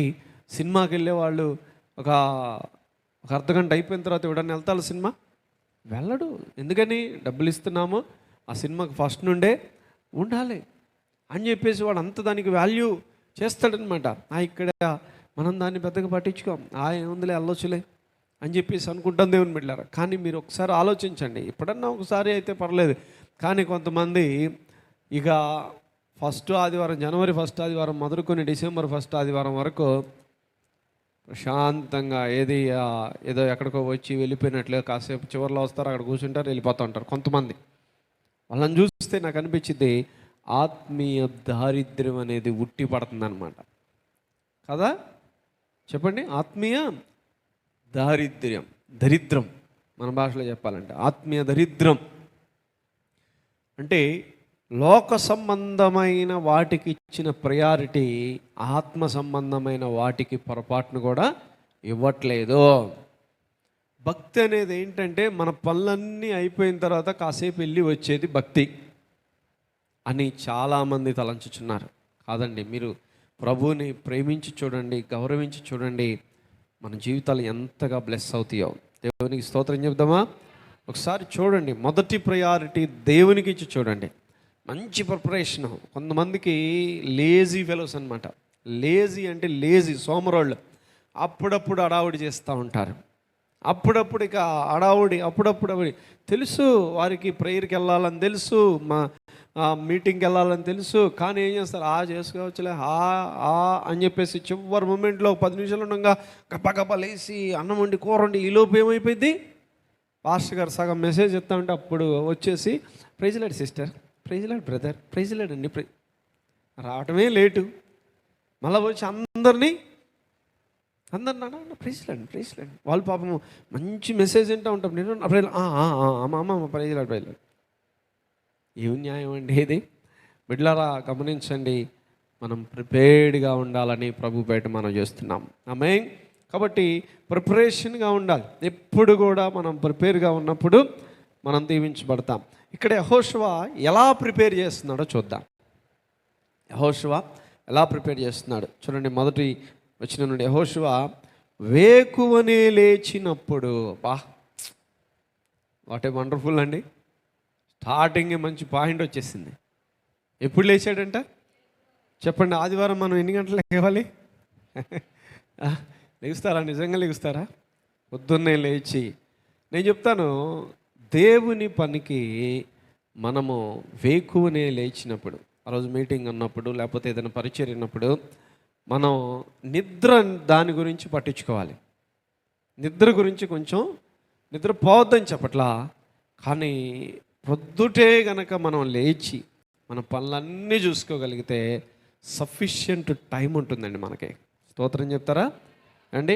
సినిమాకి వెళ్ళే వాళ్ళు ఒక అర్ధగంట అయిపోయిన తర్వాత ఎవడన్నా వెళ్తారు సినిమా? వెళ్ళడు. ఎందుకని? డబ్బులు ఇస్తున్నాము, ఆ సినిమాకి ఫస్ట్ నుండే ఉండాలి అని చెప్పేసి వాడు అంత దానికి వాల్యూ చేస్తాడనమాట. ఇక్కడ మనం దాన్ని పెద్దగా పట్టించుకోం. ఏముందిలే వెళ్ళొచ్చులే అని చెప్పేసి అనుకుంటాం దేవుని బిడ్డలారా. కానీ మీరు ఒకసారి ఆలోచించండి. ఎప్పుడన్నా ఒకసారి అయితే పర్లేదు, కానీ కొంతమంది ఇక ఫస్ట్ ఆదివారం, జనవరి ఫస్ట్ ఆదివారం మొదలుకొని డిసెంబర్ ఫస్ట్ ఆదివారం వరకు ప్రశాంతంగా ఏదో ఎక్కడికో వచ్చి వెళ్ళిపోయినట్లే కాసేపు చివరిలో వస్తారు, అక్కడ కూర్చుంటారు, వెళ్ళిపోతూ ఉంటారు. కొంతమంది వాళ్ళని చూస్తే నాకు అనిపించింది ఆత్మీయ దారిద్ర్యం అనేది ఉట్టి పడుతుంది అనమాట కదా. చెప్పండి, ఆత్మీయ దరిద్రం మన భాషలో చెప్పాలంటే ఆత్మీయ దరిద్రం అంటే లోక సంబంధమైన వాటికి ఇచ్చిన ప్రయారిటీ ఆత్మ సంబంధమైన వాటికి పొరపాటును కూడా ఇవ్వట్లేదు. భక్తి అనేది ఏంటంటే మన పనులన్నీ అయిపోయిన తర్వాత కాసేపు వెళ్ళి వచ్చేది భక్తి అని చాలామంది తలంచుచున్నారు. కాదండి, మీరు ప్రభువుని ప్రేమించి చూడండి, గౌరవించి చూడండి, మన జీవితాలు ఎంతగా బ్లెస్ అవుతాయో. దేవునికి స్తోత్రం చెప్దామా? ఒకసారి చూడండి, మొదటి ప్రయారిటీ దేవునికి ఇచ్చి చూడండి. మంచి ప్రిపరేషన్. కొంతమందికి లేజీ ఫెలోస్ అనమాట. లేజీ అంటే సోమరోళ్ళు. అప్పుడప్పుడు అడావుడి చేస్తూ ఉంటారు. అప్పుడప్పుడు ఇక అడావుడి, అప్పుడప్పుడు తెలుసు వారికి ప్రేయర్కి వెళ్ళాలని తెలుసు, మీటింగ్కి వెళ్ళాలని తెలుసు, కానీ ఏం చేస్తారు? చేసుకోవచ్చులే అని చెప్పేసి చివరి మూమెంట్లో 10 నిమిషాలు ఉండగా గప్ప లేసి అన్నం వండి కూర వండి ఈలోపు ఏమైపోయింది? పాస్టర్ గారు సగం మెసేజ్ చెప్తా ఉంటే అప్పుడు వచ్చేసి praise Lord sister, praise Lord brother, praise Lord అండి, రావటమే లేటు. మళ్ళీ వచ్చి అందరినీ ప్రైజ్ లార్డ్ వాళ్ళు పాపము మంచి మెసేజ్ వింటూ ఉంటాం. నేను అమ్మ ప్రైజ్ లార్డ్. ఏం న్యాయం అండి ఇది? బిడ్డలారా గమనించండి, మనం ప్రిపేర్డ్గా ఉండాలని ప్రభు బయట మనం చేస్తున్నాం. ఆమేన్. కాబట్టి ప్రిపరేషన్గా ఉండాలి. ఎప్పుడు కూడా మనం ప్రిపేర్గా ఉన్నప్పుడు మనం దీవించబడతాం. ఇక్కడ యెహోషువ ఎలా ప్రిపేర్ చేస్తున్నాడో చూద్దాం. యెహోషువ ఎలా ప్రిపేర్ చేస్తున్నాడు చూడండి. మొదటి వచనం నుండి, యెహోషువ వేకువనే లేచినప్పుడు. వాట్ ఏ వండర్ఫుల్ అండి. స్టార్టింగ్ మంచి పాయింట్ వచ్చేసింది. ఎప్పుడు లేచాడంట చెప్పండి? ఆదివారం మనం ఎన్ని గంటలు లేవాలి? లెగుస్తారా? నిజంగా లెగుస్తారా? పొద్దున్నే లేచి, నేను చెప్తాను, దేవుని పనికి మనము వేకువనే లేచినప్పుడు, ఆ రోజు మీటింగ్ ఉన్నప్పుడు లేకపోతే ఏదైనా పరిచయం ఉన్నప్పుడు మనం నిద్ర దాని గురించి పట్టించుకోవాలి. నిద్ర గురించి కొంచెం నిద్ర పోవద్దని చెప్పట్లా, కానీ పొద్దుటే గనక మనం లేచి మన పనులన్నీ చూసుకోగలిగితే సఫిషియంట్ టైం ఉంటుందండి మనకి. స్తోత్రం చెప్తారా అండి?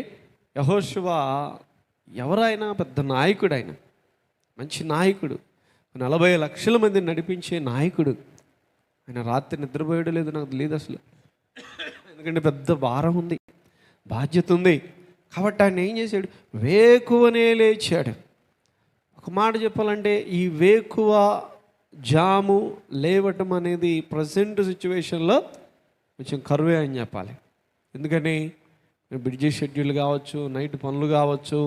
యెహోషువ ఎవరైనా పెద్ద నాయకుడు, ఆయన మంచి నాయకుడు, 40 లక్షల మందిని నడిపించే నాయకుడు. ఆయన రాత్రి నిద్రపోయడం లేదు, నాకు తెలియదు అసలు. ఎందుకంటే పెద్ద భారం ఉంది, బాధ్యత ఉంది. కాబట్టి ఆయన ఏం చేశాడు? వేకువనే లేచాడు. ఒక మాట చెప్పాలంటే ఈ వేకువ జాము లేవటం అనేది ప్రజెంట్ సిచ్యువేషన్లో కొంచెం కరువే అని చెప్పాలి. ఎందుకని బిజీ షెడ్యూల్ కావచ్చు, నైట్ పనులు కావచ్చు,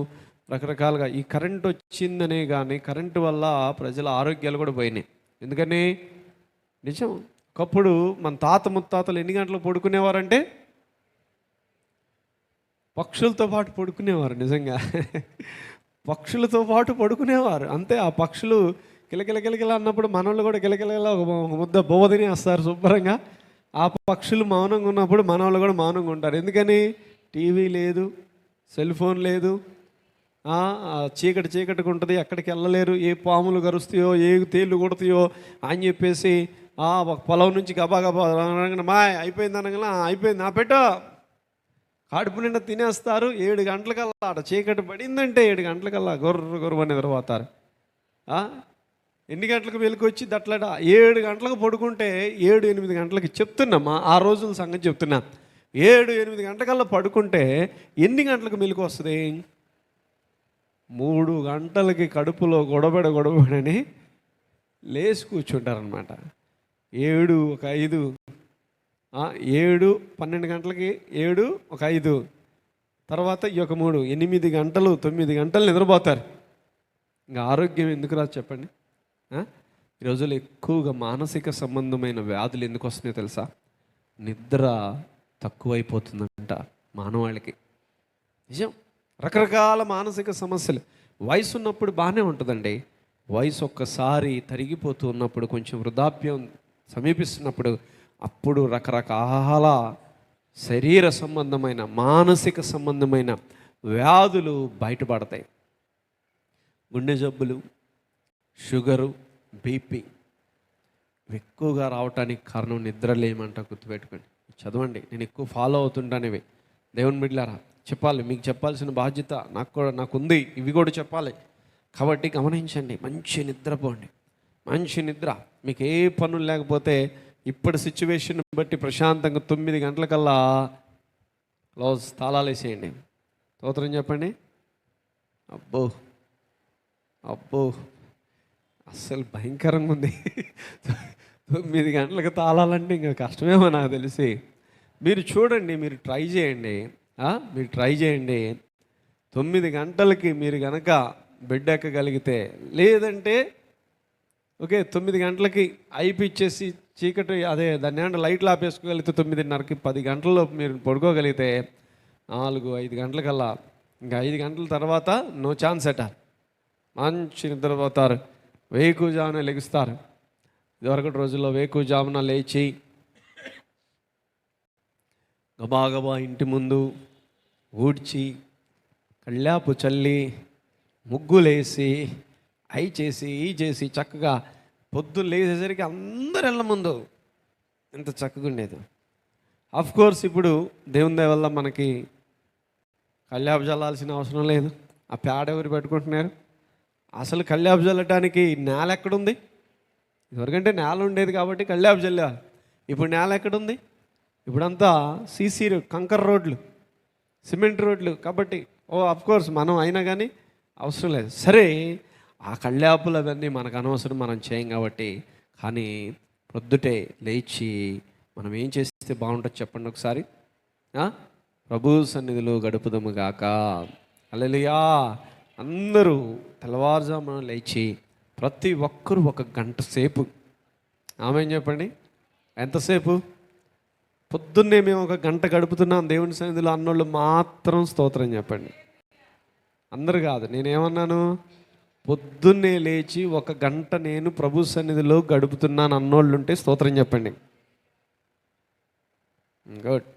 రకరకాలుగా ఈ కరెంట్ వచ్చిందనే కానీ కరెంటు వల్ల ప్రజల ఆరోగ్యాలు కూడా పోయినాయి. ఎందుకని నిజం, ఒకప్పుడు మన తాత ముత్తాతలు ఎన్ని గంటలు పడుకునేవారంటే పక్షులతో పాటు పడుకునేవారు. నిజంగా పక్షులతో పాటు పడుకునేవారు. అంతే, ఆ పక్షులు కిలకిల అన్నప్పుడు మనోళ్ళు కూడా కిలకిల ఒక ముద్ద బోధని వేస్తారు శుభ్రంగా. ఆ పక్షులు మౌనంగా ఉన్నప్పుడు మనోళ్ళు కూడా మౌనంగా ఉంటారు. ఎందుకని? టీవీ లేదు, సెల్ ఫోన్ లేదు, చీకటిగా ఉంటుంది, ఎక్కడికి వెళ్ళలేరు, ఏ పాములు గరుస్తాయో ఏ తేళ్ళు కొడతాయో అని చెప్పేసి ఒక పొలం నుంచి గబా అయిపోయింది అనగా అయిపోయింది పెట్టో కడుపు నిండా తినేస్తారు. 7 గంటలకల్లా చీకటి పడిందంటే 7 గంటలకల్లా గొర్రె నిద్రపోతారు. ఎన్ని గంటలకు వెలుకొచ్చి దట్లట 7 గంటలకు పడుకుంటే 7-8 గంటలకి చెప్తున్నామా, ఆ రోజుల సంగతి చెప్తున్నా. 7-8 గంటలకల్లా పడుకుంటే ఎన్ని గంటలకు మెలకు వస్తుంది? 3 గంటలకి కడుపులో గొడబడని లేచి కూర్చుంటారనమాట. 7 ఒక 5 7 12 గంటలకి 7 ఒక 5 తర్వాత ఈ ఒక 3 8 గంటలు 9 గంటలు నిద్రపోతారు. ఇంకా ఆరోగ్యం ఎందుకు రాదు చెప్పండి? ఈ రోజుల్లో ఎక్కువగా మానసిక సంబంధమైన వ్యాధులు ఎందుకు వస్తున్నాయో తెలుసా? నిద్ర తక్కువైపోతుందంట మానవాళికి. నిజం. రకరకాల మానసిక సమస్యలు. వయసు ఉన్నప్పుడు బాగానే ఉంటుందండి. వయసు ఒక్కసారి తరిగిపోతూ ఉన్నప్పుడు, కొంచెం వృద్ధాప్యం సమీపిస్తున్నప్పుడు, అప్పుడు రకరకాల శరీర సంబంధమైన మానసిక సంబంధమైన వ్యాధులు బయటపడతాయి. గుండె జబ్బులు, షుగరు, బీపీ ఎక్కువగా రావటానికి కారణం నిద్రలేమంట. గుర్తుపెట్టుకోండి, చదవండి. నేను ఎక్కువ ఫాలో అవుతుంటాను ఇవి. దేవుని బిడ్డలారా, చెప్పాలి, మీకు చెప్పాల్సిన బాధ్యత నాకుంది. ఇవి కూడా చెప్పాలి కాబట్టి గమనించండి. మంచి నిద్రపోండి, మంచి నిద్ర. మీకు ఏ పనులు లేకపోతే ఇప్పటి సిచ్యువేషన్ బట్టి ప్రశాంతంగా 9 గంటలకల్లా క్లోజ్ తాళాలు వేసేయండి. స్తోత్రం చెప్పండి. అబ్బో అస్సలు భయంకరంగా ఉంది. 9 గంటలకు తాళాలంటే ఇంకా కష్టమేమో నాకు తెలిసి. మీరు చూడండి, మీరు ట్రై చేయండి. 9 గంటలకి మీరు కనుక బెడ్ ఎక్కగలిగితే, లేదంటే ఓకే 9 గంటలకి అయిపిచ్చేసి చీకటి దాన్ని ఏమంటే లైట్లు ఆపేసుకోగలిగితే 9:30కి 10 గంటల్లో మీరు పడుకోగలిగితే 4-5 గంటలకల్లా, ఇంకా 5 గంటల తర్వాత నో ఛాన్స్ అట. మంచి నిద్రపోతారు, వేకువజామున లెగుస్తారు. ఇదివరకటి రోజుల్లో వేకువజామున లేచి గబాగబా ఇంటి ముందు ఊడ్చి, కళ్ళాపు చల్లి, ముగ్గులేసి, అయి చేసి ఈ చేసి చక్కగా పొద్దున్న లేచేసరికి అందరి ఇళ్ళ ముందు ఎంత చక్కగా ఉండేది. కోర్స్ ఇప్పుడు దేవుని దయ వల్ల మనకి కళ్ళాపు చల్లాల్సిన అవసరం లేదు. ఆ పేడ ఎవరు పెట్టుకుంటున్నారు? అసలు కళ్ళాపు చల్లటానికి నేల ఎక్కడుంది? ఇదివరకంటే నేల ఉండేది కాబట్టి కళ్ళాపు చల్లా. ఇప్పుడు నేల ఎక్కడుంది? ఇప్పుడంతా సీసీ కంకర రోడ్లు, సిమెంట్ రోడ్లు కాబట్టి కోర్స్ మనం అయినా కానీ అవసరం లేదు. సరే, ఆ కళ్ళాపులు అవన్నీ మనకు అనవసరం, మనం చేయం కాబట్టి. కానీ ప్రొద్దుటే లేచి మనం ఏం చేస్తే బాగుంటుంది చెప్పండి ఒకసారి? ప్రభు సన్నిధిలో గడుపుదము గాక. హల్లెలూయా. అందరూ తెల్లవారుజామున లేచి ప్రతి ఒక్కరూ 1 గంట సేపు, ఆమేన్ చెప్పండి. ఎంతసేపు? పొద్దున్నే మేము 1 గంట గడుపుతున్నాం దేవుని సన్నిధిలో అన్నోళ్ళు మాత్రం స్తోత్రం చెప్పండి. అందరు కాదు, నేనేమన్నాను? పొద్దున్నే లేచి 1 గంట నేను ప్రభు సన్నిధిలో గడుపుతున్నాను అన్నోళ్ళు ఉంటే స్తోత్రం చెప్పండి. గుడ్.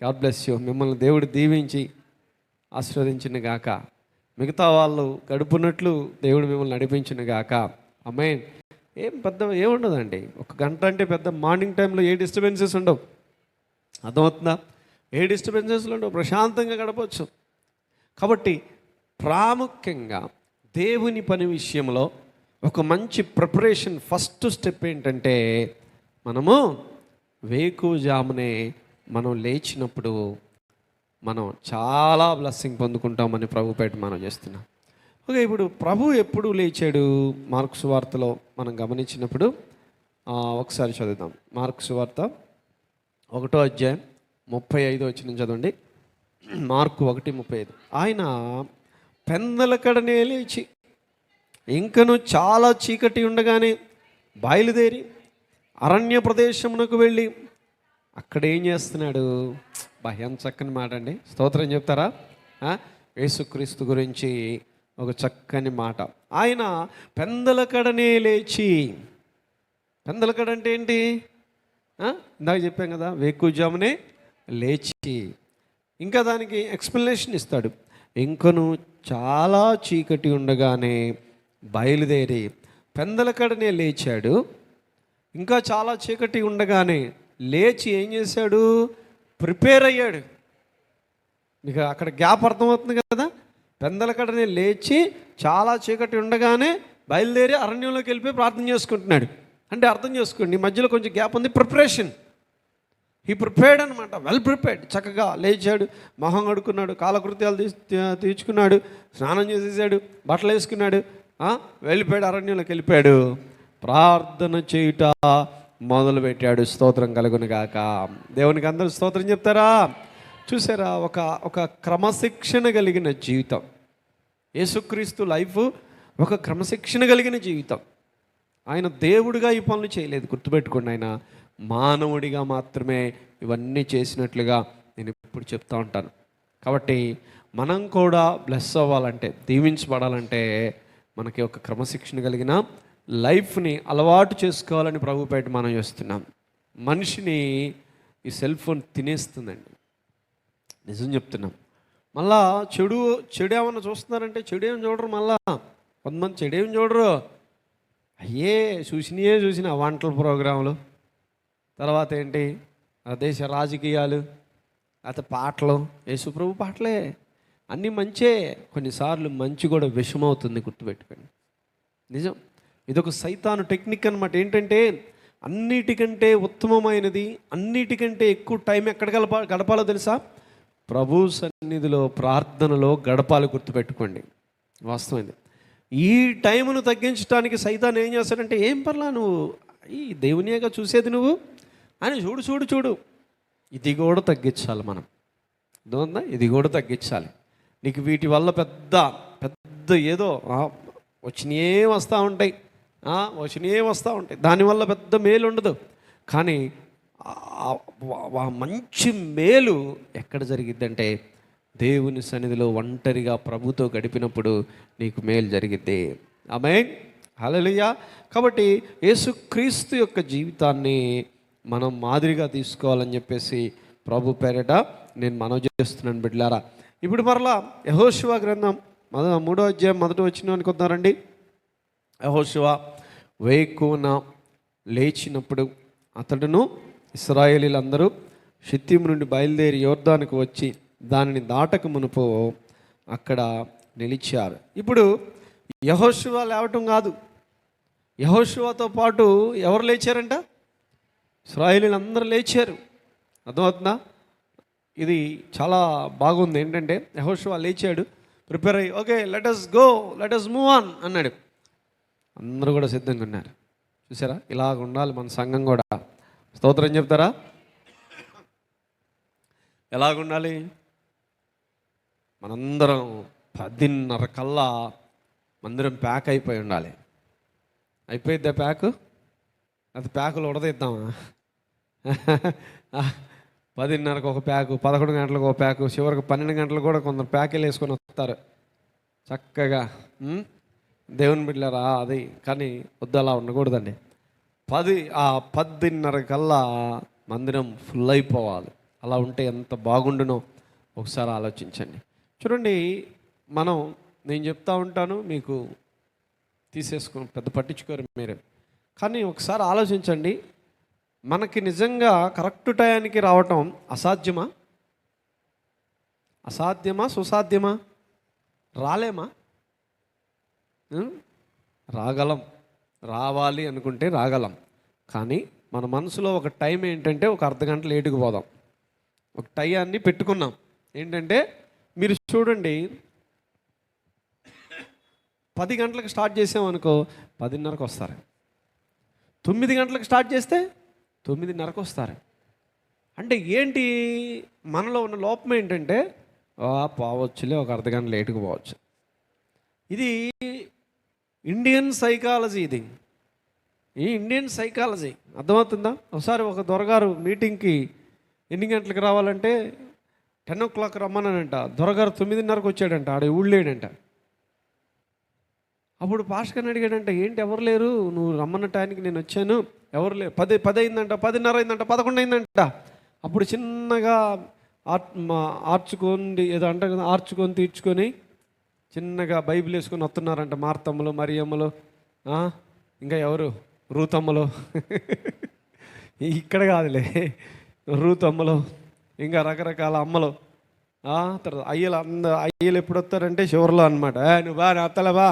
God bless you. మిమ్మల్ని దేవుడు దీవించి ఆశీర్వదించిన గాక. మిగతా వాళ్ళు గడుపునట్లు దేవుడు మిమ్మల్ని నడిపించిన గాక. ఆమేన్. ఏముండదండి, 1 గంట అంటే పెద్ద. మార్నింగ్ టైంలో ఏ డిస్టర్బెన్సెస్ ఉండవు. అర్థమవుతుందా? ఏ డిస్టర్బెన్సెస్లు ఉండవు, ప్రశాంతంగా గడపవచ్చు. కాబట్టి ప్రాముఖ్యంగా దేవుని పని విషయంలో ఒక మంచి ప్రిపరేషన్, ఫస్ట్ స్టెప్ ఏంటంటే, మనము వేకువజామునే మనం లేచినప్పుడు మనం చాలా బ్లెస్సింగ్ పొందుకుంటామని ప్రభు పేట మనం చేస్తున్నాం. ఓకే, ఇప్పుడు ప్రభు ఎప్పుడు లేచాడు? మార్కు సువార్తలో మనం గమనించినప్పుడు ఒకసారి చదువుదాం. మార్కు సువార్త 1వ అధ్యాయం 35వ వచనం చదవండి. మార్కు 1:35. ఆయన పెందలకడనే లేచి ఇంకను చాలా చీకటి ఉండగానే బయలుదేరి అరణ్య ప్రదేశమునకు వెళ్ళి అక్కడ ఏం చేస్తున్నాడు? భయం చక్కని మాట అండి. స్తోత్రం చెప్తారా? యేసుక్రీస్తు గురించి ఒక చక్కని మాట. ఆయన పెందలకడనే లేచి, పెందలకడ అంటే ఏంటి? ఇందాక చెప్పాం కదా, వేకువజామునే లేచి. ఇంకా దానికి ఎక్స్ప్లెనేషన్ ఇస్తాడు. ఇంకను చాలా చీకటి ఉండగానే బయలుదేరి, పెందలకడనే లేచాడు. ఇంకా చాలా చీకటి ఉండగానే లేచి ఏం చేశాడు? ప్రిపేర్ అయ్యాడు. మీకు అక్కడ గ్యాప్ అర్థమవుతుంది కదా. పెందలకడనే లేచి చాలా చీకటి ఉండగానే బయలుదేరి అరణ్యంలోకి వెళ్ళిపోయి ప్రార్థన చేసుకుంటున్నాడు. అంటే అర్థం చేసుకోండి, మధ్యలో కొంచెం గ్యాప్ ఉంది. ప్రిపరేషన్, ఈ ప్రిపేర్డ్ అనమాట, వెల్ ప్రిపేర్డ్. చక్కగా లేచాడు, మొహం కడుక్కున్నాడు, కాలకృత్యాలు తీర్చుకున్నాడు, స్నానం చేసేసాడు, బట్టలు వేసుకున్నాడు, వెళ్ళిపోయాడు, అరణ్యంలోకి వెళ్ళిపోయాడు, ప్రార్థన చేయుట మొదలుపెట్టాడు. స్తోత్రం కలుగును గాక. దేవునికి అందరూ స్తోత్రం చెప్తారా? చూసారా, ఒక క్రమశిక్షణ కలిగిన జీవితం. యేసుక్రీస్తు లైఫ్ ఒక క్రమశిక్షణ కలిగిన జీవితం. ఆయన దేవుడిగా ఈ పనులు చేయలేదు, గుర్తుపెట్టుకోండి. ఆయన మానవుడిగా మాత్రమే ఇవన్నీ చేసినట్లుగా నేను ఇప్పుడు చెప్తూ ఉంటాను. కాబట్టి మనం కూడా బ్లెస్ అవ్వాలంటే, దీవించబడాలంటే మనకి ఒక క్రమశిక్షణ కలిగిన లైఫ్ని అలవాటు చేసుకోవాలని ప్రభుపేట మనం చేస్తున్నాం. మనిషిని ఈ సెల్ ఫోన్ తినేస్తుందండి, నిజం చెప్తున్నాం. మళ్ళా చెడు ఏమన్నా చూస్తున్నారంటే చెడు ఏం చూడరు. మళ్ళా కొంతమంది చెడు ఏం చూడరు, చూసిన వంటల ప్రోగ్రాంలు, తర్వాత ఏంటి దేశ రాజకీయాలు, అయితే పాటలు, యేసుప్రభు పాటలే, అన్నీ మంచే. కొన్నిసార్లు మంచి కూడా విషమవుతుంది, గుర్తుపెట్టుకోండి. నిజం, ఇదొక సైతాను టెక్నిక్ అనమాట. ఏంటంటే అన్నిటికంటే ఉత్తమమైనది, అన్నిటికంటే ఎక్కువ టైం ఎక్కడ గడపాలో తెలుసా? ప్రభు సన్నిధిలో, ప్రార్థనలో గడపాలి, గుర్తుపెట్టుకోండి. వాస్తవమైంది. ఈ టైమును తగ్గించడానికి సైతాన్ ఏం చేస్తాడంటే, ఏం పర్లా నువ్వు ఈ దేవునిగా చూసేది నువ్వు అని చూడు ఇది కూడా తగ్గించాలి మనం. అర్థమైందా? ఇది కూడా తగ్గించాలి. నీకు వీటి వల్ల పెద్ద ఏదో వచ్చినయే వస్తూ ఉంటాయి, దానివల్ల పెద్ద మేలు ఉండదు. కానీ మంచి మేలు ఎక్కడ జరిగిద్దంటే దేవుని సన్నిధిలో ఒంటరిగా ప్రభుతో గడిపినప్పుడు నీకు మేలు జరిగిద్ది. ఆమేన్, హల్లెలూయా. కాబట్టి యేసుక్రీస్తు యొక్క జీవితాన్ని మనం మాదిరిగా తీసుకోవాలని చెప్పేసి ప్రభు పేరిట నేను మనవి చేస్తున్నాను బిడ్డలారా. ఇప్పుడు మరలా యెహోషువ గ్రంథం 3వ అధ్యాయం 1వ వచనానికి వద్దారండి. యెహోషువ వేకువన లేచినప్పుడు అతడును ఇశ్రాయేలీలందరూ షిత్తీము నుండి బయలుదేరి యోర్దానుకు వచ్చి దానిని దాటక మునుపు అక్కడ నిలిచారు. ఇప్పుడు యెహోషువ లేవటం కాదు, యెహోషువతో పాటు ఎవరు లేచారంట? ఇశ్రాయేలీలందరూ లేచారు. అర్థమవుతుందా? ఇది చాలా బాగుంది. ఏంటంటే యెహోషువ లేచాడు, ప్రిపేర్ అయ్యి, okay let us go, let us move on అన్నాడు. అందరూ కూడా సిద్ధంగా ఉన్నారు. చూసారా, ఇలాగ ఉండాలి మన సంఘం కూడా. స్తోత్రం చెప్తారా? ఎలాగుండాలి? మనందరం 10:30 కల్లా మందిరం ప్యాక్ అయిపోయి ఉండాలి. అయిపోయిద్దా ప్యాకు? అది ప్యాకులు ఉడదీద్దామా? 10:30కు ఒక ప్యాకు, 11 గంటలకు ఒక ప్యాకు, చివరికి 12 గంటలు కూడా కొందరు ప్యాకులు వేసుకొని వస్తారు చక్కగా. దేవుని బిడ్డలారా, అది కానీ వద్దు, అలా ఉండకూడదండి. 10:30 కల్లా మందిరం ఫుల్ అయిపోవాలి. అలా ఉంటే ఎంత బాగుండునో ఒకసారి ఆలోచించండి. చూడండి, నేను చెప్తా ఉంటాను, మీకు తీసేసుకుని పెద్ద పట్టించుకోరు మీరు. కానీ ఒకసారి ఆలోచించండి, మనకి నిజంగా కరెక్ట్ టయానికి రావటం అసాధ్యమా? సుసాధ్యమా? రాలేమా? రాగలం. రావాలి అనుకుంటే రాగలం. కానీ మన మనసులో ఒక టైం ఏంటంటే ఒక అర్ధగంట లేటుకు పోదాం. ఒక టయాన్ని పెట్టుకున్నాం. ఏంటంటే మీరు చూడండి, 10 గంటలకు స్టార్ట్ చేసామనుకో 10:30కు వస్తారు. 9 గంటలకు స్టార్ట్ చేస్తే 9:30కు వస్తారు. అంటే ఏంటి, మనలో ఉన్న లోపం ఏంటంటే పోవచ్చులే, ఒక అర్ధగంట లేటుకు పోవచ్చు. ఇది ఇండియన్ సైకాలజీ. ఈ ఇండియన్ సైకాలజీ అర్థమవుతుందా? ఒకసారి ఒక దొరగారు మీటింగ్కి ఎన్ని గంటలకు రావాలంటే 10 o'clock రమ్మన్నానంట. దొరగారు 9:30కు వచ్చాడంట, ఆడ ఊళ్ళేడంట. అప్పుడు పాస్టర్ని అడిగాడంట, ఏంటి ఎవరు లేరు, నువ్వు రమ్మన్న టైంకి నేను వచ్చాను, ఎవరు లేరు. 10 అయిందంట, 10:30 అయిందంట, 11 అయిందంట. అప్పుడు చిన్నగా ఆర్చుకొని ఏదో అంట కదా, ఆర్చుకొని తీర్చుకొని చిన్నగా బైబిల్ వేసుకొని వస్తున్నారంట. మార్తమ్మలు, మరియమ్మలు, ఇంకా ఎవరు, రూతమ్మలు, ఇక్కడ కాదులే, రూతమ్మలు, ఇంకా రకరకాల అమ్మలు. తర్వాత అయ్యలు ఎప్పుడు వస్తారంటే చివరిలో అనమాట. నువ్వు బా, నా అత్తలే బా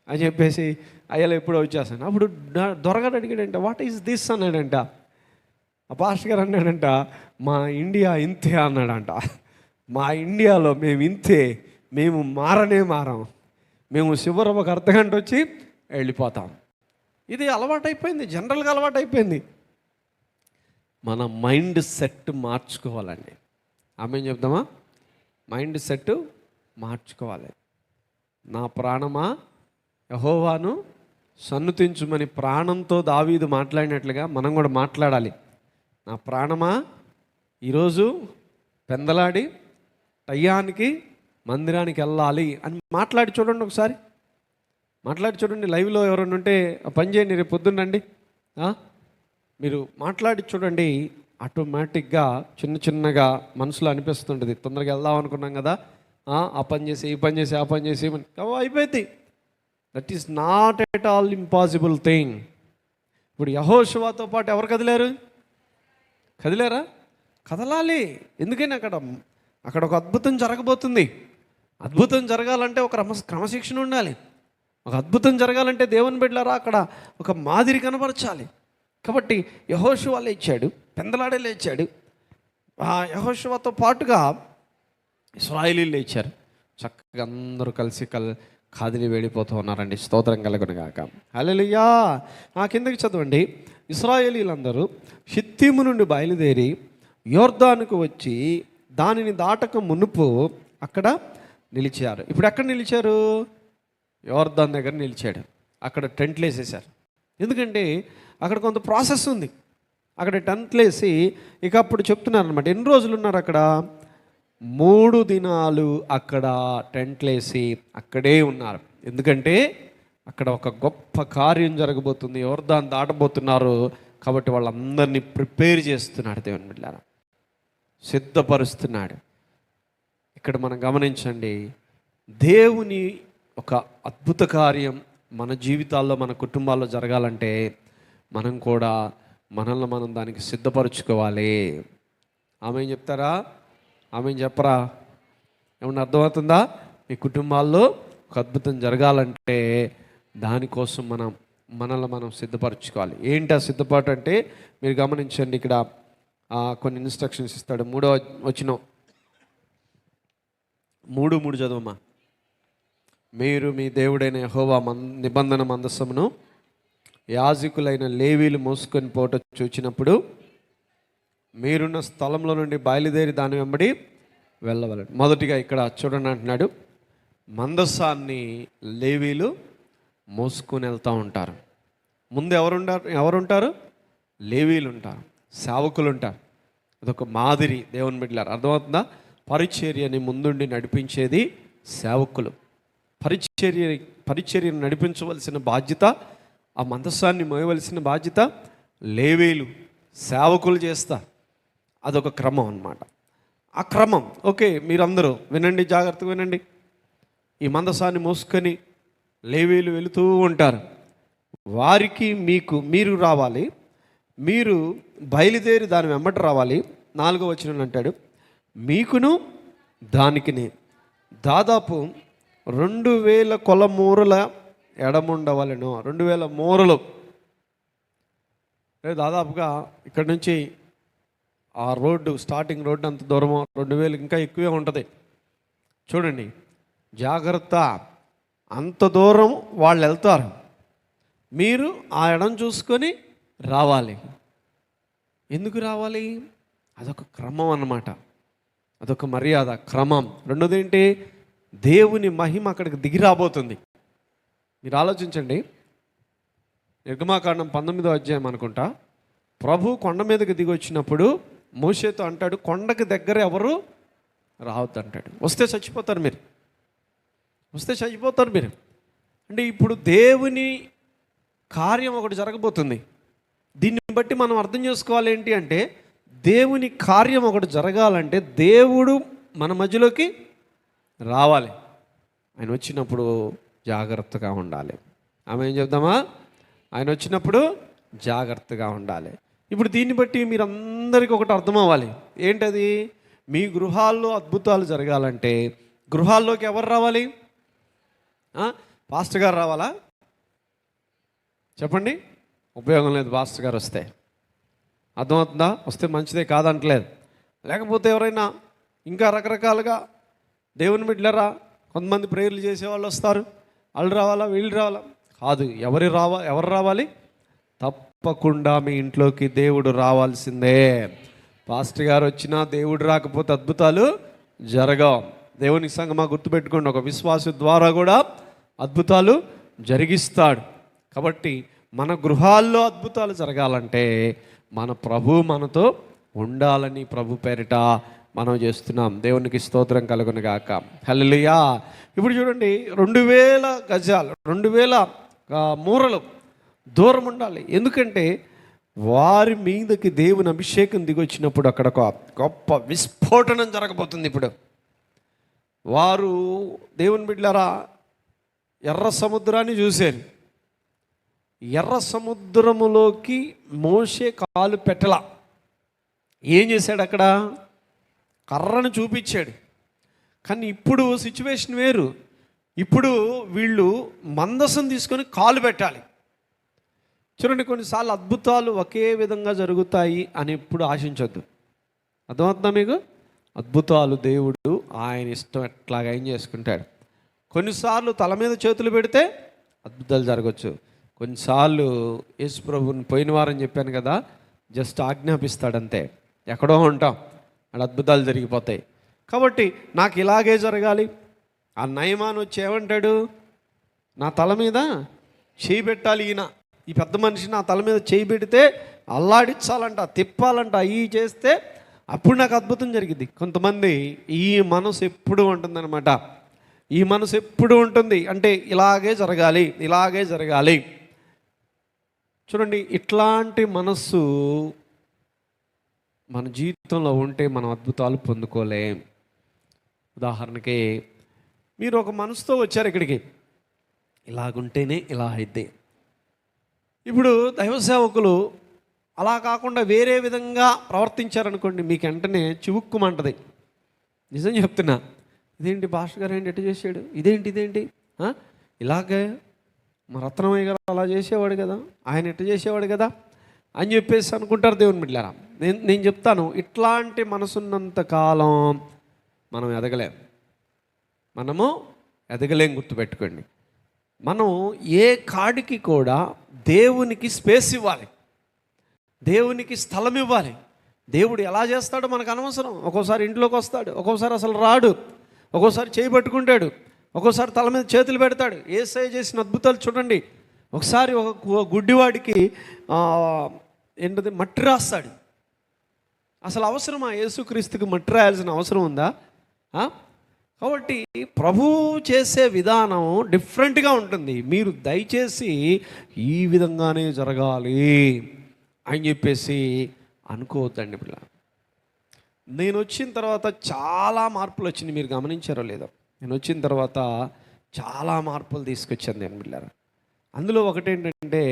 అని చెప్పేసి అయ్యలో ఎప్పుడో వచ్చేస్తాను. అప్పుడు దొరగాడు అడిగాడంట, వాట్ ఈస్ దిస్ అన్నాడంట. ఆ పాస్టర్ గారు అన్నాడంట, మా ఇండియా ఇంతే అన్నాడంట. మా ఇండియాలో మేము ఇంతే, మేము మారం, మేము చివరి ఒక అర్ధగంట వచ్చి వెళ్ళిపోతాం. ఇది అలవాటైపోయింది, జనరల్గా అలవాటైపోయింది. మన మైండ్ సెట్ మార్చుకోవాలండి. ఆమె చెప్దామా? మైండ్ సెట్ మార్చుకోవాలి. నా ప్రాణమా యెహోవాను సన్నుతించుమని ప్రాణంతో దావీదు మాట్లాడినట్లుగా మనం కూడా మాట్లాడాలి. నా ప్రాణమా ఈరోజు పెందలాడి టయానికి మందిరానికి వెళ్ళాలి అని మాట్లాడి చూడండి. ఒకసారి మాట్లాడి చూడండి. లైవ్లో ఎవరైనా ఉంటే పని చేయండి, రేపు పొద్దున్నండి మీరు మాట్లాడి చూడండి. ఆటోమేటిక్గా చిన్నగా మనసులో అనిపిస్తుంటుంది, తొందరగా వెళ్దాం అనుకున్నాం కదా, ఆ పని చేసి ఈ పని చేసి ఆ పని చేసి అయిపోయింది. That is not at all impossible thing. ఇప్పుడు యెహోషువతో పాటు ఎవరు కదిలేరా? కదలాలి. ఎందుకని అక్కడ ఒక అద్భుతం జరగబోతుంది. అద్భుతం జరగాలంటే ఒక క్రమశిక్షణ ఉండాలి. ఒక అద్భుతం జరగాలంటే దేవుని బిడ్డలారా అక్కడ ఒక మాదిరి కనబరచాలి. కాబట్టి యెహోషువ లేచాడు, పెందలాడే లేచాడు. ఆ యెహోషువతో పాటుగా ఇశ్రాయేలీయులు లేచారు. చక్కగా అందరూ కలిసి కాదిలి వేడిపోతూ ఉన్నారండి. స్తోత్రం కలుగునుగాక. హల్లెలూయా. కిందకి చదవండి. ఇశ్రాయేలీయులందరూ షిత్తీము నుండి బయలుదేరి యోర్దానుకు వచ్చి దానిని దాటక మునుపు అక్కడ నిలిచారు. ఇప్పుడు ఎక్కడ నిలిచారు? యోర్దాన్ దగ్గర నిలిచాడు. అక్కడ టెంట్లు వేసేసారు. ఎందుకంటే అక్కడ కొంత ప్రాసెస్ ఉంది. అక్కడ టెంట్లు వేసి ఇక అప్పుడు చెప్తున్నారు అనమాట. ఎన్ని రోజులు ఉన్నారు అక్కడ? 3 దినాలు అక్కడ టెంట్లు వేసి అక్కడే ఉన్నారు. ఎందుకంటే అక్కడ ఒక గొప్ప కార్యం జరగబోతుంది. యోర్దాన్ దాటబోతున్నారు. కాబట్టి వాళ్ళందరినీ ప్రిపేర్ చేస్తున్నాడు దేవుని బిడ్డలారా, సిద్ధపరుస్తున్నాడు. ఇక్కడ మనం గమనించండి, దేవుని ఒక అద్భుత కార్యం మన జీవితాల్లో మన కుటుంబాల్లో జరగాలంటే మనం కూడా మనల్ని మనం దానికి సిద్ధపరచుకోవాలి. ఆమె చెప్తారా? ఆమె చెప్పరా? ఏమన్నా అర్థమవుతుందా? మీ కుటుంబాల్లో ఒక అద్భుతం జరగాలంటే దానికోసం మనల్ని మనం సిద్ధపరచుకోవాలి. ఏంటి ఆ సిద్ధపాటు అంటే మీరు గమనించండి. ఇక్కడ కొన్ని ఇన్స్ట్రక్షన్స్ ఇస్తాడు. 3వ వచనం 3:3 చదవమ్మా. మీరు మీ దేవుడైన యెహోవా నిబంధన మందసమును యాజకులైన లేవీలు మోసుకొని పోట చూచినప్పుడు మీరున్న స్థలంలో నుండి బయలుదేరి దాని వెంబడి వెళ్ళవలెను. మొదటిగా ఇక్కడ చూడండి అంటున్నాడు, మందసాన్ని లేవీలు మోసుకొని వెళ్తూ ఉంటారు. ముందు ఎవరుంటారు? లేవీలు ఉంటారు, సేవకులు ఉంటారు. అదొక మాదిరి దేవుని బిడ్డలారా. అర్థమవుతుందా? పరిచర్యని ముందుండి నడిపించేది సేవకులు. పరిచర్యను నడిపించవలసిన బాధ్యత, ఆ మందసాన్ని మోయవలసిన బాధ్యత లేవీలు, సేవకులు చేస్తారు. అదొక క్రమం అన్నమాట. ఆ క్రమం ఓకే. మీరందరూ వినండి, జాగ్రత్తగా వినండి. ఈ మందసాన్ని మోసుకొని లేవీలు వెళుతూ ఉంటారు. వారికి మీరు రావాలి, మీరు బయలుదేరి దాని వెంబట రావాలి. 4వ వచనం అంటాడు, మీకును దానికిని దాదాపు 2000 కొలమూరల ఎడముండవలెను. 2000 మూరలు. దాదాపుగా ఇక్కడ నుంచి ఆ రోడ్డు, స్టార్టింగ్ రోడ్డు అంత దూరమో 2000 ఇంకా ఎక్కువే ఉంటుంది. చూడండి జాగ్రత్త. అంత దూరం వాళ్ళు వెళ్తారు, మీరు ఆ ఎడం చూసుకొని రావాలి. ఎందుకు రావాలి? అదొక క్రమం అన్నమాట, అదొక మర్యాద, క్రమం. రెండోది ఏంటి? దేవుని మహిమ అక్కడికి దిగి రాబోతుంది. మీరు ఆలోచించండి. నిర్గమాకాండం 19వ అధ్యాయం అనుకుంటా, ప్రభు కొండ మీదకి దిగి వచ్చినప్పుడు మోషేతో అంటాడు, కొండకి దగ్గర ఎవరు రావద్దు అంటాడు. వస్తే చచ్చిపోతారు మీరు. అంటే ఇప్పుడు దేవుని కార్యం ఒకటి జరగబోతుంది. దీన్ని బట్టి మనం అర్థం చేసుకోవాలి ఏంటి అంటే, దేవుని కార్యం ఒకటి జరగాలంటే దేవుడు మన మధ్యలోకి రావాలి. ఆయన వచ్చినప్పుడు జాగ్రత్తగా ఉండాలి. ఆమె ఏం చెప్దామా? ఆయన వచ్చినప్పుడు జాగ్రత్తగా ఉండాలి. ఇప్పుడు దీన్ని బట్టి మీరందరికీ ఒకటి అర్థం అవ్వాలి. ఏంటది? మీ గృహాల్లో అద్భుతాలు జరగాలంటే గృహాల్లోకి ఎవరు రావాలి? పాస్టర్ గారు రావాలా? చెప్పండి. ఉపయోగం లేదు పాస్టర్ గారు వస్తే. అర్థమవుతుందా? వస్తే మంచిదే కాదంటలేదు. లేకపోతే ఎవరైనా ఇంకా రకరకాలుగా దేవుని బిడ్డలరా, కొంతమంది ప్రేయర్లు చేసేవాళ్ళు వస్తారు, వాళ్ళు రావాలా, వీళ్ళు రావాలా? కాదు. ఎవరు రావాలి? తప్పకుండా మీ ఇంట్లోకి దేవుడు రావాల్సిందే. పాస్టర్ గారు వచ్చినా దేవుడు రాకపోతే అద్భుతాలు జరగవు. దేవుని సంగమా గుర్తుపెట్టుకోండి, ఒక విశ్వాసు ద్వారా కూడా అద్భుతాలు జరిగిస్తాడు. కాబట్టి మన గృహాల్లో అద్భుతాలు జరగాలంటే మన ప్రభు మనతో ఉండాలని ప్రభు పేరిట మనం చేస్తున్నాం. దేవునికి స్తోత్రం కలుగును గాక. హల్లెలూయా. ఇప్పుడు చూడండి, 2000 గజాలు, 2000 మూరలు దూరం ఉండాలి. ఎందుకంటే వారి మీదకి దేవుని అభిషేకం దిగొచ్చినప్పుడు అక్కడ ఒక గొప్ప విస్ఫోటనం జరగబోతుంది. ఇప్పుడు వారు దేవుని బిడ్డలారా ఎర్ర సముద్రాన్ని చూశారు. ఎర్ర సముద్రములోకి మోషే కాలు పెట్టలా. ఏం చేశాడు? అక్కడ కర్రను చూపించాడు. కానీ ఇప్పుడు సిచ్యువేషన్ వేరు. ఇప్పుడు వీళ్ళు మందసం తీసుకొని కాలు పెట్టాలి. చూడండి, కొన్నిసార్లు అద్భుతాలు ఒకే విధంగా జరుగుతాయి అని ఎప్పుడు ఆశించొద్దు. అర్థమవుతుందా మీకు? అద్భుతాలు దేవుడు ఆయన ఇష్టం ఎట్లాగా ఏం చేసుకుంటాడు. కొన్నిసార్లు తల మీద చేతులు పెడితే అద్భుతాలు జరగవచ్చు. కొన్నిసార్లు యేసు ప్రభుని పోయిన వారం చెప్పాను కదా, జస్ట్ ఆజ్ఞాపిస్తాడంతే. ఎక్కడో ఉంటాం, అక్కడ అద్భుతాలు జరిగిపోతాయి. కాబట్టి నాకు ఇలాగే జరగాలి. ఆ నయమాన్ వచ్చి ఏమంటాడు? నా తల మీద చేయి పెట్టాలి. ఈ పెద్ద మనిషి నా తల మీద చేయి పెడితే అల్లాడించాలంట, తిప్పాలంట, అవి చేస్తే అప్పుడు నాకు అద్భుతం జరిగింది. కొంతమంది ఈ మనసు ఎప్పుడు ఉంటుందన్నమాట. ఈ మనసు ఎప్పుడు ఉంటుంది అంటే ఇలాగే జరగాలి, ఇలాగే జరగాలి. చూడండి, ఇట్లాంటి మనస్సు మన జీవితంలో ఉంటే మనం అద్భుతాలు పొందుకోలేం. ఉదాహరణకి మీరు ఒక మనసుతో వచ్చారు ఇక్కడికి, ఇలాగుంటేనే ఇలా అయితే. ఇప్పుడు దైవ సేవకులు అలా కాకుండా వేరే విధంగా ప్రవర్తించారనుకోండి, మీకు వెంటనే చివుక్కుమంటది. నిజం చెప్తున్నా. ఇదేంటి భాస్కర్ గారు ఏంటి ఎట్ట చేశాడు, ఇదేంటి ఇలాగే మా రత్నమయ్య గారు అలా చేసేవాడు కదా, ఆయన ఎట్ట చేసేవాడు కదా అని చెప్పేసి అనుకుంటారు దేవుని బిడ్డలారా. నేను చెప్తాను, ఇట్లాంటి మనసున్నంత కాలం మనం ఎదగలేం. గుర్తుపెట్టుకోండి, మనం ఏ కాడికి కూడా దేవునికి స్పేస్ ఇవ్వాలి, దేవునికి స్థలం ఇవ్వాలి. దేవుడు ఎలా చేస్తాడో మనకు అనవసరం. ఒక్కోసారి ఇంట్లోకి వస్తాడు, ఒక్కోసారి అసలు రాడు, ఒక్కోసారి చేయి పట్టుకుంటాడు, ఒక్కోసారి తల మీద చేతులు పెడతాడు. యేసయ్య చేసిన అద్భుతాలు చూడండి. ఒకసారి ఒక గుడ్డివాడికి మట్టి రాస్తాడు. అసలు అవసరమా? యేసుక్రీస్తుకి మట్టి రాయాల్సిన అవసరం ఉందా? కాబట్టి ప్రభువు చేసే విధానం డిఫరెంట్గా ఉంటుంది. మీరు దయచేసి ఈ విధంగానే జరగాలి అని చెప్పేసి అనుకోవద్దండి. పిల్ల, నేను వచ్చిన తర్వాత చాలా మార్పులు వచ్చినాయి. మీరు గమనించారో లేదో? నేను వచ్చిన తర్వాత చాలా మార్పులు తీసుకొచ్చాను నేను పిల్లరా. అందులో ఒకటేంటంటే,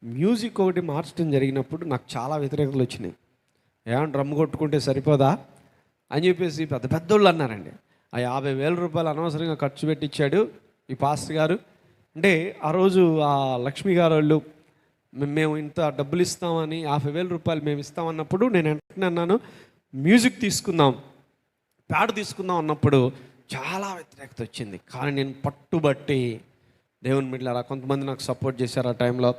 మ్యూజిక్ ఒకటి మార్చడం జరిగినప్పుడు నాకు చాలా వ్యతిరేకతలు వచ్చినాయి. ఏమన్నా డ్రమ్ కొట్టుకుంటే సరిపోదా అని చెప్పేసి పెద్ద పెద్దోళ్ళు అన్నారండి. ఆ 50,000 రూపాయలు అనవసరంగా ఖర్చు పెట్టించాడు ఈ పాస్టర్ గారు. అంటే ఆ రోజు ఆ లక్ష్మి గారు వాళ్ళు మేము ఇంత డబ్బులు ఇస్తామని 50,000 రూపాయలు మేము ఇస్తామన్నప్పుడు నేను వెంటనే అన్నాను, మ్యూజిక్ తీసుకుందాం, ప్యాడ్ తీసుకుందాం అన్నప్పుడు చాలా వ్యతిరేకత వచ్చింది. కానీ నేను పట్టుబట్టి దేవుని బిడ్డలారా, కొంతమంది నాకు సపోర్ట్ చేశారు ఆ టైంలో,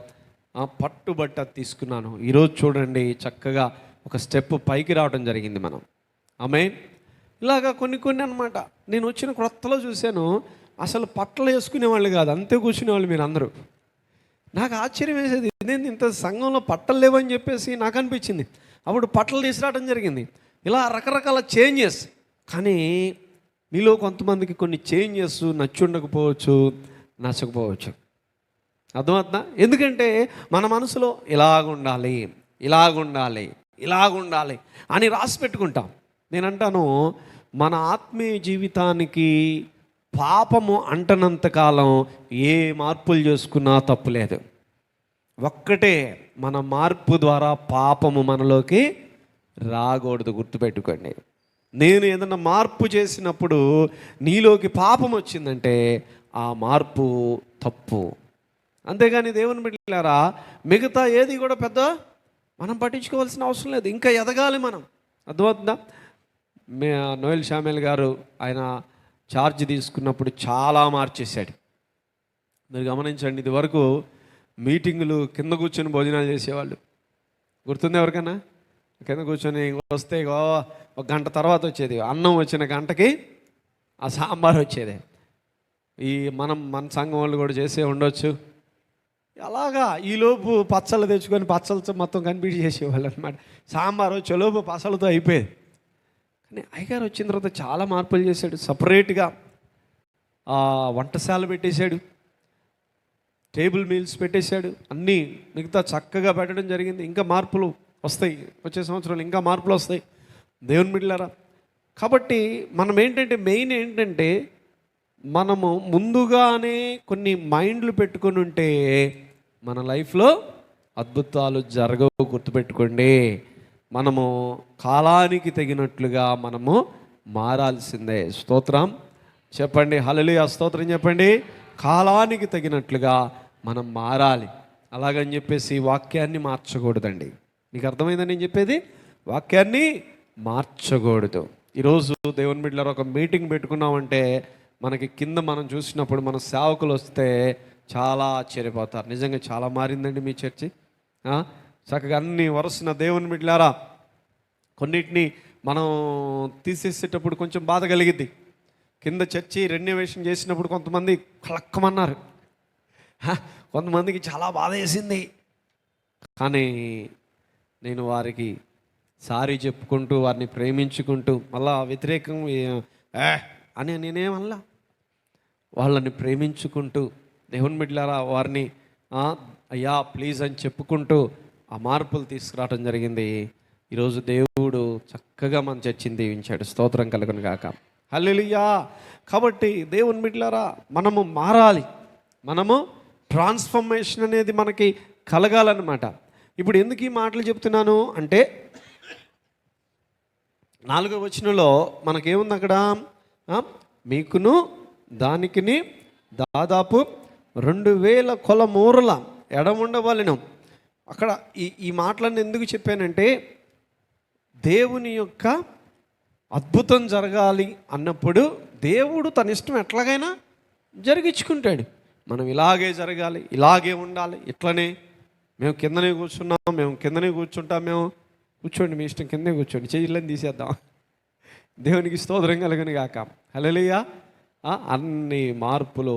పట్టుబట్టి అది తీసుకున్నాను. ఈరోజు చూడండి, చక్కగా ఒక స్టెప్ పైకి రావడం జరిగింది మనం. ఆమేన్. ఇలాగా కొన్ని అనమాట. నేను వచ్చిన క్రొత్తలో చూశాను, అసలు పట్టలు వేసుకునేవాళ్ళు కాదు, అంతే కూర్చునేవాళ్ళు మీరు అందరూ. నాకు ఆశ్చర్యం వేసేది, ఇదేంటి ఇంత సంఘంలో పట్టలు లేవని చెప్పేసి నాకు అనిపించింది. అప్పుడు పట్టలు తీసుకురావడం జరిగింది. ఇలా రకరకాల చేంజెస్. కానీ మీలో కొంతమందికి కొన్ని చేంజెస్ నచ్చి ఉండకపోవచ్చు, నచ్చకపోవచ్చు. అర్థమవుతుందా? ఎందుకంటే మన మనసులో ఇలాగుండాలి అని రాసి పెట్టుకుంటాం. నేనంటాను, మన ఆత్మీయ జీవితానికి పాపము అంటనంతకాలం ఏ మార్పులు చేసుకున్నా తప్పులేదు. ఒక్కటే, మన మార్పు ద్వారా పాపము మనలోకి రాకూడదు. గుర్తుపెట్టుకోండి. నేను ఏదన్నా మార్పు చేసినప్పుడు నీలోకి పాపం వచ్చిందంటే ఆ మార్పు తప్పు. అంతేగాని దేవుని బిడ్డలారా మిగతా ఏది కూడా పెద్ద మనం పట్టించుకోవాల్సిన అవసరం లేదు. ఇంకా ఎదగాలి మనం. అర్థమవుతుందా? నోయల్ షామేల్ గారు ఆయన ఛార్జ్ తీసుకున్నప్పుడు చాలా మార్చేశాడు. మీరు గమనించండి, ఇది వరకు మీటింగులు కింద కూర్చొని భోజనాలు చేసేవాళ్ళు. గుర్తుంది ఎవరికన్నా? కింద కూర్చొని వస్తే ఒక గంట తర్వాత వచ్చేది అన్నం, వచ్చిన గంటకి ఆ సాంబార్ వచ్చేది. మన సంఘం వాళ్ళు కూడా చేసే ఉండొచ్చు. అలాగా ఈలోపు పచ్చళ్ళు తెచ్చుకొని పచ్చళ్ళతో మొత్తం కనిపించి చేసేవాళ్ళు అనమాట. సాంబార్ వచ్చేలోపు పచ్చళ్ళతో అయిపోయేది. కానీ అయ్యగారు వచ్చిన తర్వాత చాలా మార్పులు చేశాడు. సపరేట్గా వంటశాల పెట్టేశాడు, టేబుల్ మీల్స్ పెట్టేశాడు, అన్నీ మిగతా చక్కగా పెట్టడం జరిగింది. ఇంకా మార్పులు వస్తాయి, వచ్చే సంవత్సరాలు ఇంకా మార్పులు వస్తాయి దేవుని బిడ్డలారా. కాబట్టి మనం మెయిన్ ఏంటంటే మనము ముందుగానే కొన్ని మైండ్లు పెట్టుకొని ఉంటే మన లైఫ్లో అద్భుతాలు జరగవు. గుర్తుపెట్టుకోండి, మనము కాలానికి తగినట్లుగా మనము మారాల్సిందే. స్తోత్రం చెప్పండి, హల్లెలూయా, స్తోత్రం చెప్పండి. కాలానికి తగినట్లుగా మనం మారాలి. అలాగని చెప్పేసి వాక్యాన్ని మార్చకూడదండి. మీకు అర్థమైందని నేను చెప్పేది? వాక్యాన్ని మార్చకూడదు. ఈరోజు దేవుని బిడ్డలారా ఒక మీటింగ్ పెట్టుకున్నామంటే మనకి కింద మనం చూసినప్పుడు మన సేవకులు వస్తే చాలా ఆశ్చర్యపోతారు. నిజంగా చాలా మారిందండి మీ చర్చి. చక్కగా అన్ని వరుసన దేవుని బిడ్డలారా కొన్నిటిని మనం తీసేసేటప్పుడు కొంచెం బాధ కలిగిద్ది. కింద చర్చి రెన్యువేషన్ చేసినప్పుడు కొంతమంది కలక్కమన్నారు, కొంతమందికి చాలా బాధ వేసింది. కానీ నేను వారికి సారీ చెప్పుకుంటూ వారిని ప్రేమించుకుంటూ మళ్ళా వ్యతిరేకం అని నేనేమల్లా వాళ్ళని ప్రేమించుకుంటూ దేవుని బిడ్డలారా వారిని అయ్యా ప్లీజ్ అని చెప్పుకుంటూ ఆ మార్పులు తీసుకురావడం జరిగింది. ఈరోజు దేవుడు చక్కగా మన చర్చిని దీవించాడు. స్తోత్రం కలుగును గాక. హల్లెలూయా. కాబట్టి దేవుని బిడ్డలారా మనము మారాలి, మనము ట్రాన్స్ఫర్మేషన్ అనేది మనకి కలగాలన్నమాట. ఇప్పుడు ఎందుకు ఈ మాటలు చెప్తున్నాను అంటే 4వ వచనంలో మనకేముంది అక్కడ? మీకును దానికిని దాదాపు 2000 కొల మూరల ఎడముండవలెను. అక్కడ ఈ మాటలన్నీ ఎందుకు చెప్పానంటే దేవుని యొక్క అద్భుతం జరగాలి అన్నప్పుడు దేవుడు తన ఇష్టం ఎట్లాగైనా జరిగించుకుంటాడు. మనం ఇలాగే జరగాలి, ఇలాగే ఉండాలి, ఇట్లనే మేము కిందనే కూర్చున్నాం, మేము కిందనే కూర్చుంటాం, మేము కూర్చోండి మీ ఇష్టం, కిందే కూర్చోండి, చెయ్యిలని తీసేద్దాం. దేవునికి స్తోత్రం కలుగును గాక. హల్లెలూయా. అన్ని మార్పులు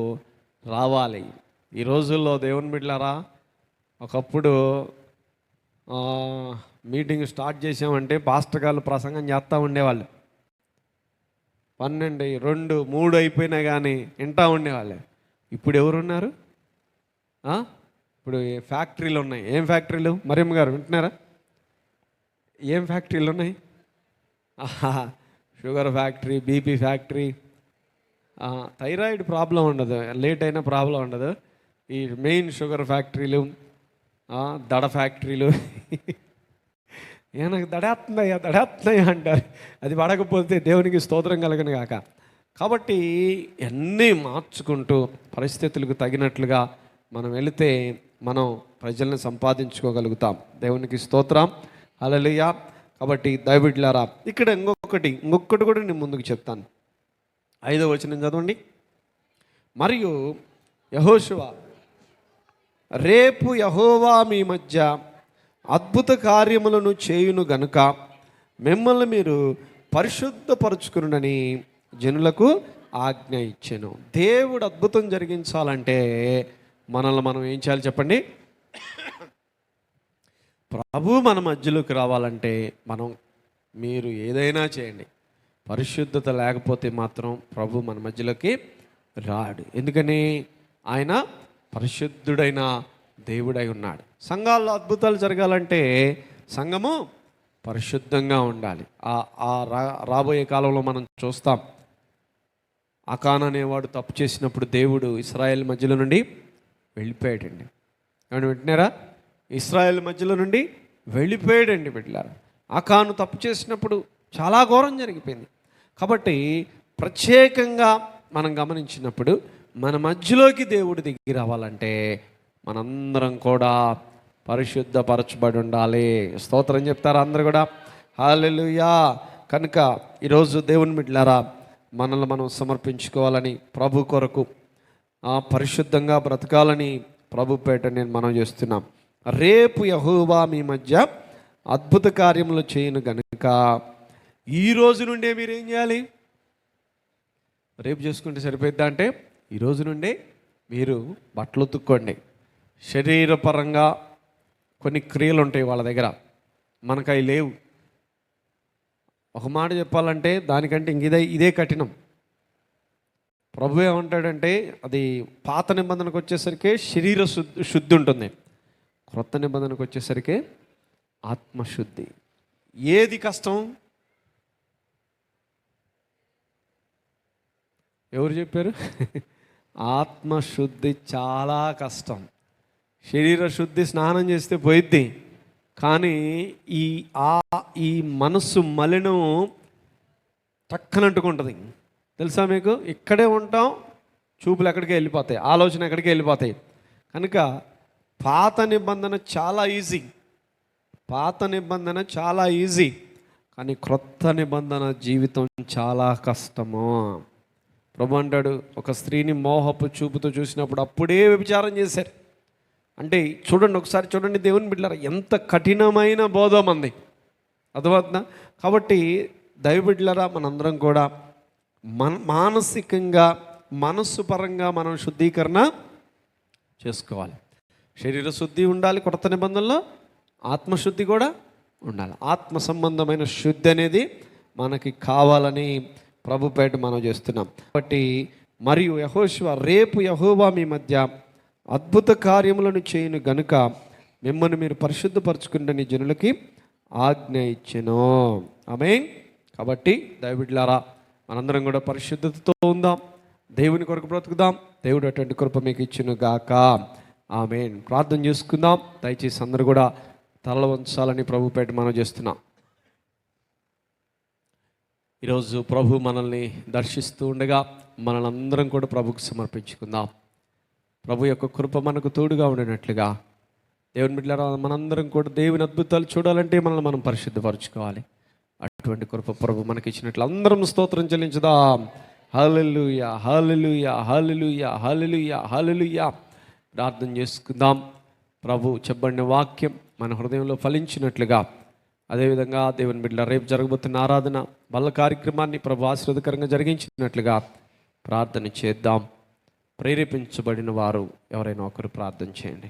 రావాలి ఈ రోజుల్లో దేవుని బిడ్డలారా. ఒకప్పుడు మీటింగ్ స్టార్ట్ చేసామంటే పాస్టర్ గారు ప్రసంగం చేస్తూ ఉండేవాళ్ళు. 12, 2, 3 అయిపోయినా కానీ వింటూ ఉండేవాళ్ళే. ఇప్పుడు ఎవరున్నారు? ఇప్పుడు ఫ్యాక్టరీలు ఉన్నాయి. ఏం ఫ్యాక్టరీలు? మరియమ్మ గారు వింటున్నారా? ఏం ఫ్యాక్టరీలు ఉన్నాయి? Sugar factory, BP factory. Thyroid problem ఉండదు, లేట్ అయినా ప్రాబ్లం ఉండదు. ఈ మెయిన్ షుగర్ ఫ్యాక్టరీలు, దడ ఫ్యాక్టరీలు. నాకు దడేస్తున్నాయా అంటారు. అది పడకపోతే దేవునికి స్తోత్రం కలగను గాక. కాబట్టి అన్నీ మార్చుకుంటూ పరిస్థితులకు తగినట్లుగా మనం వెళితే మనం ప్రజల్ని సంపాదించుకోగలుగుతాం. దేవునికి స్తోత్రం. హల్లెలూయా. కాబట్టి దైవబిడ్డలారా ఇక్కడ ఇంకొకటి కూడా నేను ముందుకు చెప్తాను. 5వ వచనం చదవండి. మరియు యెహోషువ, రేపు యెహోవా మీ మధ్య అద్భుత కార్యములను చేయును గనుక మిమ్మల్ని మీరు పరిశుద్ధపరచుకునుడని జనులకు ఆజ్ఞ ఇచ్చెను. దేవుడు అద్భుతం జరిగించాలంటే మనల్ని మనం ఏం చేయాలి చెప్పండి? ప్రభు మన మధ్యలోకి రావాలంటే మీరు ఏదైనా చేయండి, పరిశుద్ధత లేకపోతే మాత్రం ప్రభు మన మధ్యలోకి రాడు. ఎందుకని? ఆయన పరిశుద్ధుడైన దేవుడై ఉన్నాడు. సంఘాల్లో అద్భుతాలు జరగాలంటే సంఘము పరిశుద్ధంగా ఉండాలి. రాబోయే కాలంలో మనం చూస్తాం. అకాన్ అనేవాడు తప్పు చేసినప్పుడు దేవుడు ఇశ్రాయేల్ మధ్యలో నుండి వెళ్ళిపోయాడండి. ఏమన్నా వింటున్నారా? ఇశ్రాయేల్ మధ్యలో నుండి వెళ్ళిపోయాడండి బిడ్డలారా. అకాను తప్పు చేసినప్పుడు చాలా ఘోరం జరిగిపోయింది. కాబట్టి ప్రత్యేకంగా మనం గమనించినప్పుడు మన మధ్యలోకి దేవుడు దిగి రావాలంటే మనందరం కూడా పరిశుద్ధపరచబడి ఉండాలి. స్తోత్రం చెప్తారా అందరూ కూడా? హల్లెలూయా. కనుక ఈరోజు దేవుని బిడ్డలారా, మనల్ని మనం సమర్పించుకోవాలని, ప్రభు కొరకు పరిశుద్ధంగా బ్రతకాలని ప్రభు పేట నేను మనం చేస్తున్నాం. రేపు యెహోవా మీ మధ్య అద్భుత కార్యములు చేయను గనుక ఈ రోజు నుండే మీరు ఏం చేయాలి? రేపు చేసుకుంటే సరిపోద్దా అంటే ఈ రోజు నుండే మీరు బట్టలు ఉతుక్కోండి. శరీరపరంగా కొన్ని క్రియలు ఉంటాయి వాళ్ళ దగ్గర, మనకు అవి లేవు. ఒక మాట చెప్పాలంటే దానికంటే ఇదే కఠినం. ప్రభు ఏమంటాడంటే, అది పాత నిబంధనకు వచ్చేసరికి శరీర శుద్ధి ఉంటుంది, క్రొత్త నిబంధనకు వచ్చేసరికి ఆత్మశుద్ధి. ఏది కష్టం? ఎవరు చెప్పారు? ఆత్మశుద్ధి చాలా కష్టం. శరీర శుద్ధి స్నానం చేస్తే పోయిద్ది, కానీ ఈ మనస్సు మలినం టక్కనంటుకుంటుంది. తెలుసా మీకు? ఇక్కడే ఉంటాం, చూపులు ఎక్కడికి వెళ్ళిపోతాయి, ఆలోచన ఎక్కడికి వెళ్ళిపోతాయి. కనుక పాత నిబంధన చాలా ఈజీ, కానీ క్రొత్త నిబంధన జీవితం చాలా కష్టము. ప్రభు అంటాడు, ఒక స్త్రీని మోహపు చూపుతో చూసినప్పుడు అప్పుడే వ్యభిచారం చేశారు. అంటే చూడండి, ఒకసారి చూడండి దేవుని బిడ్డలారా, ఎంత కఠినమైన బోధ మంది, అర్థమవుతుందా? కాబట్టి దైవ బిడ్డలారా, మనందరం కూడా మానసికంగా, మనస్సు పరంగా మనం శుద్ధీకరణ చేసుకోవాలి. శరీర శుద్ధి ఉండాలి కొత్త నిబంధనలో, ఆత్మశుద్ధి కూడా ఉండాలి. ఆత్మ సంబంధమైన శుద్ధి అనేది మనకి కావాలని ప్రభుపేట మనం చేస్తున్నాం. కాబట్టి మరియు యెహోషువ, రేపు యెహోవా మీ మధ్య అద్భుత కార్యములను చేయను గనుక మిమ్మల్ని మీరు పరిశుద్ధపరచుకుంటే నీ జనులకి ఆజ్ఞ ఇచ్చెను. ఆమేన్. కాబట్టి దైవబిడ్డలారా, మనందరం కూడా పరిశుద్ధతతో ఉందాం, దేవుని కొరకు బ్రతుకుదాం. దేవుడు అటువంటి కృప మీకు ఇచ్చును గాక. ఆమేన్. ప్రార్థన చేసుకుందాం. దయచేసి అందరూ కూడా తల వంచాలని ప్రభుపేట మనం చేస్తున్నాం. ఈరోజు ప్రభు మనల్ని దర్శిస్తూ ఉండగా మనలందరం కూడా ప్రభుకు సమర్పించుకుందాం. ప్రభు యొక్క కృప మనకు తోడుగా ఉండినట్లుగా దేవుని బిడ్డలారా, మనందరం కూడా దేవుని అద్భుతాలు చూడాలంటే మనల్ని మనం పరిశుద్ధపరచుకోవాలి. అటువంటి కృప ప్రభు మనకి ఇచ్చినట్లు అందరం స్తోత్రం చెల్లించుదాం. హల్లెలూయా, హల్లెలూయా, హల్లెలూయా, హల్లెలూయా, హల్లెలూయా. ప్రార్థన చేసుకుందాం. ప్రభు చెప్పబడిన వాక్యం మన హృదయంలో ఫలించినట్లుగా, అదేవిధంగా దేవుని బిడ్డల రేపు జరగబోతున్న ఆరాధన బల్ల కార్యక్రమాన్ని ప్రభు ఆశీర్వాదకరంగా జరిగించినట్లుగా ప్రార్థన చేద్దాం. ప్రేరేపించబడిన వారు ఎవరైనా ఒకరు ప్రార్థన చేయండి.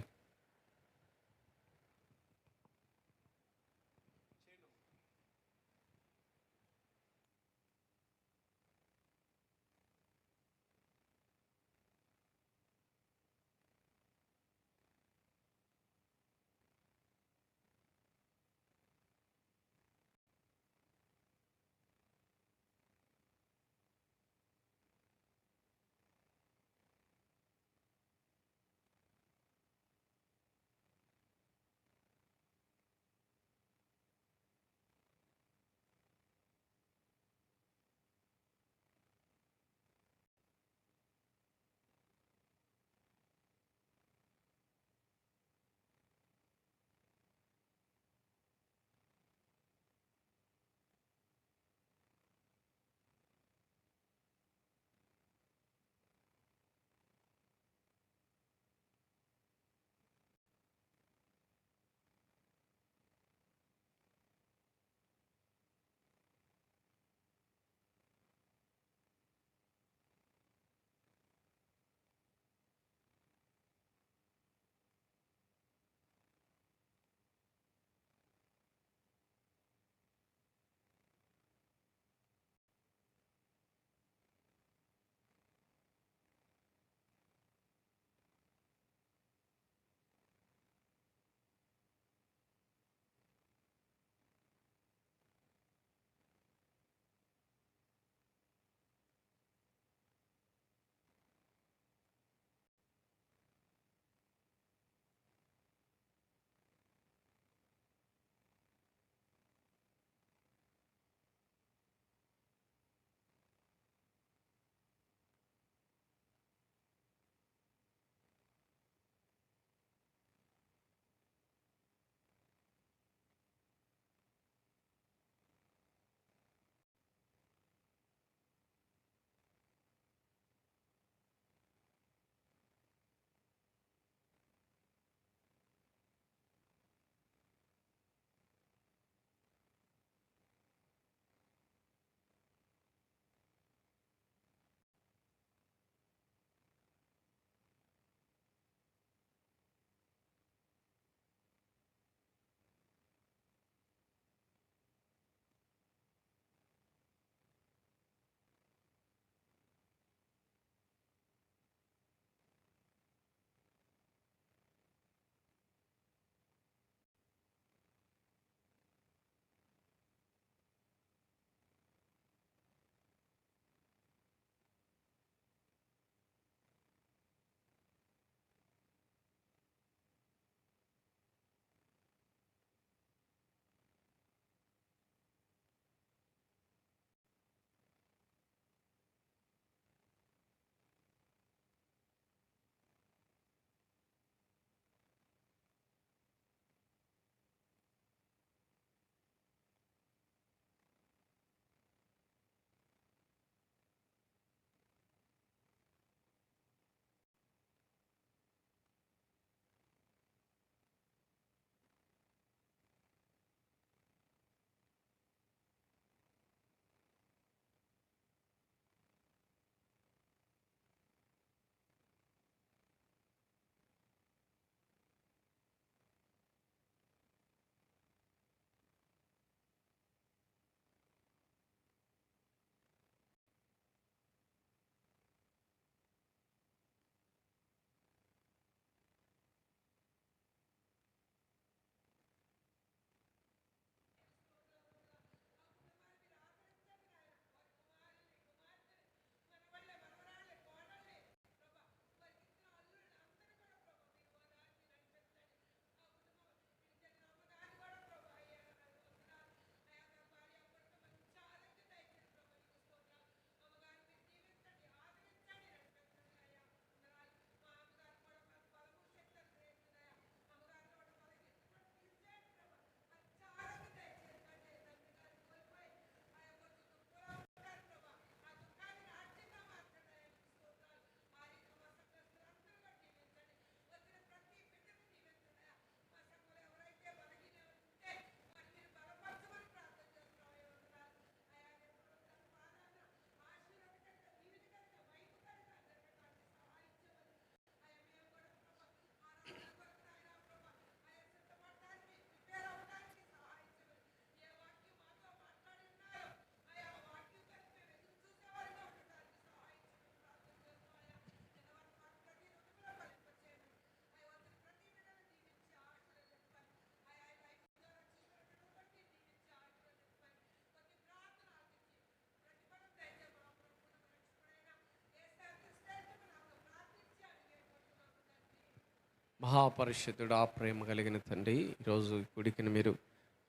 మహాపరిశుద్ధుడా, ప్రేమ కలిగిన తండ్రి, ఈరోజు ఈ గుడికిని మీరు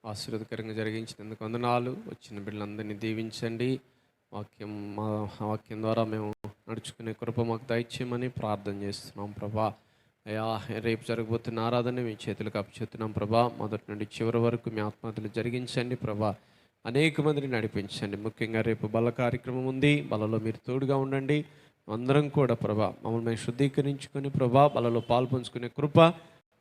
ఆశీర్వదకరంగా జరిగించినందుకు వందనాలు. వచ్చిన బిడ్డలందరినీ దీవించండి. మా వాక్యం ద్వారా మేము నడుచుకునే కృప మాకు దయచేయమని ప్రార్థన చేస్తున్నాం ప్రభా. అయ్యా, రేపు జరగబోతున్న ఆరాధన మీ చేతులకు అప్పచెప్తున్నాం ప్రభా. మొదటి నుండి చివరి వరకు మీ ఆత్మహత్యలు జరిగించండి ప్రభా. అనేక మందిని నడిపించండి. ముఖ్యంగా రేపు బల కార్యక్రమం ఉంది. బలలో మీరు తోడుగా ఉండండి. అందరం కూడా ప్రభా మమ్మల్ని మేము శుద్ధీకరించుకొని ప్రభా బలలో పాల్పంచుకునే కృప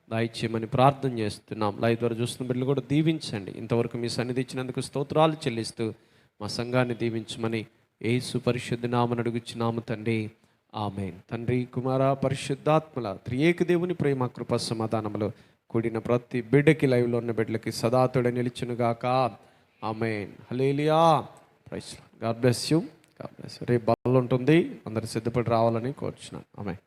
దయచేయమని ప్రార్థన చేస్తున్నాం. లైవ్ ద్వారా చూస్తున్న బిడ్డలు కూడా దీవించండి. ఇంతవరకు మీ సన్నిధి ఇచ్చినందుకు స్తోత్రాలు చెల్లిస్తూ మా సంఘాన్ని దీవించమని యేసు పరిశుద్ధ నామమున అడుగుచున్నాము తండ్రి, ఆమేన్. తండ్రి, కుమార, పరిశుద్ధాత్మల త్రియేక దేవుని ప్రేమ, కృప, సమాధానములు కూడిన ప్రతి బిడ్డకి, లైవ్లో ఉన్న బిడ్డలకి సదా తోడే నిలిచునుగాక. Amen. Hallelujah. Praise lord. God bless you. రేపు బల్ల ఉంటుంది. అందరు సిద్ధపడి రావాలని కోరుచున్నాను. ఆమేన్.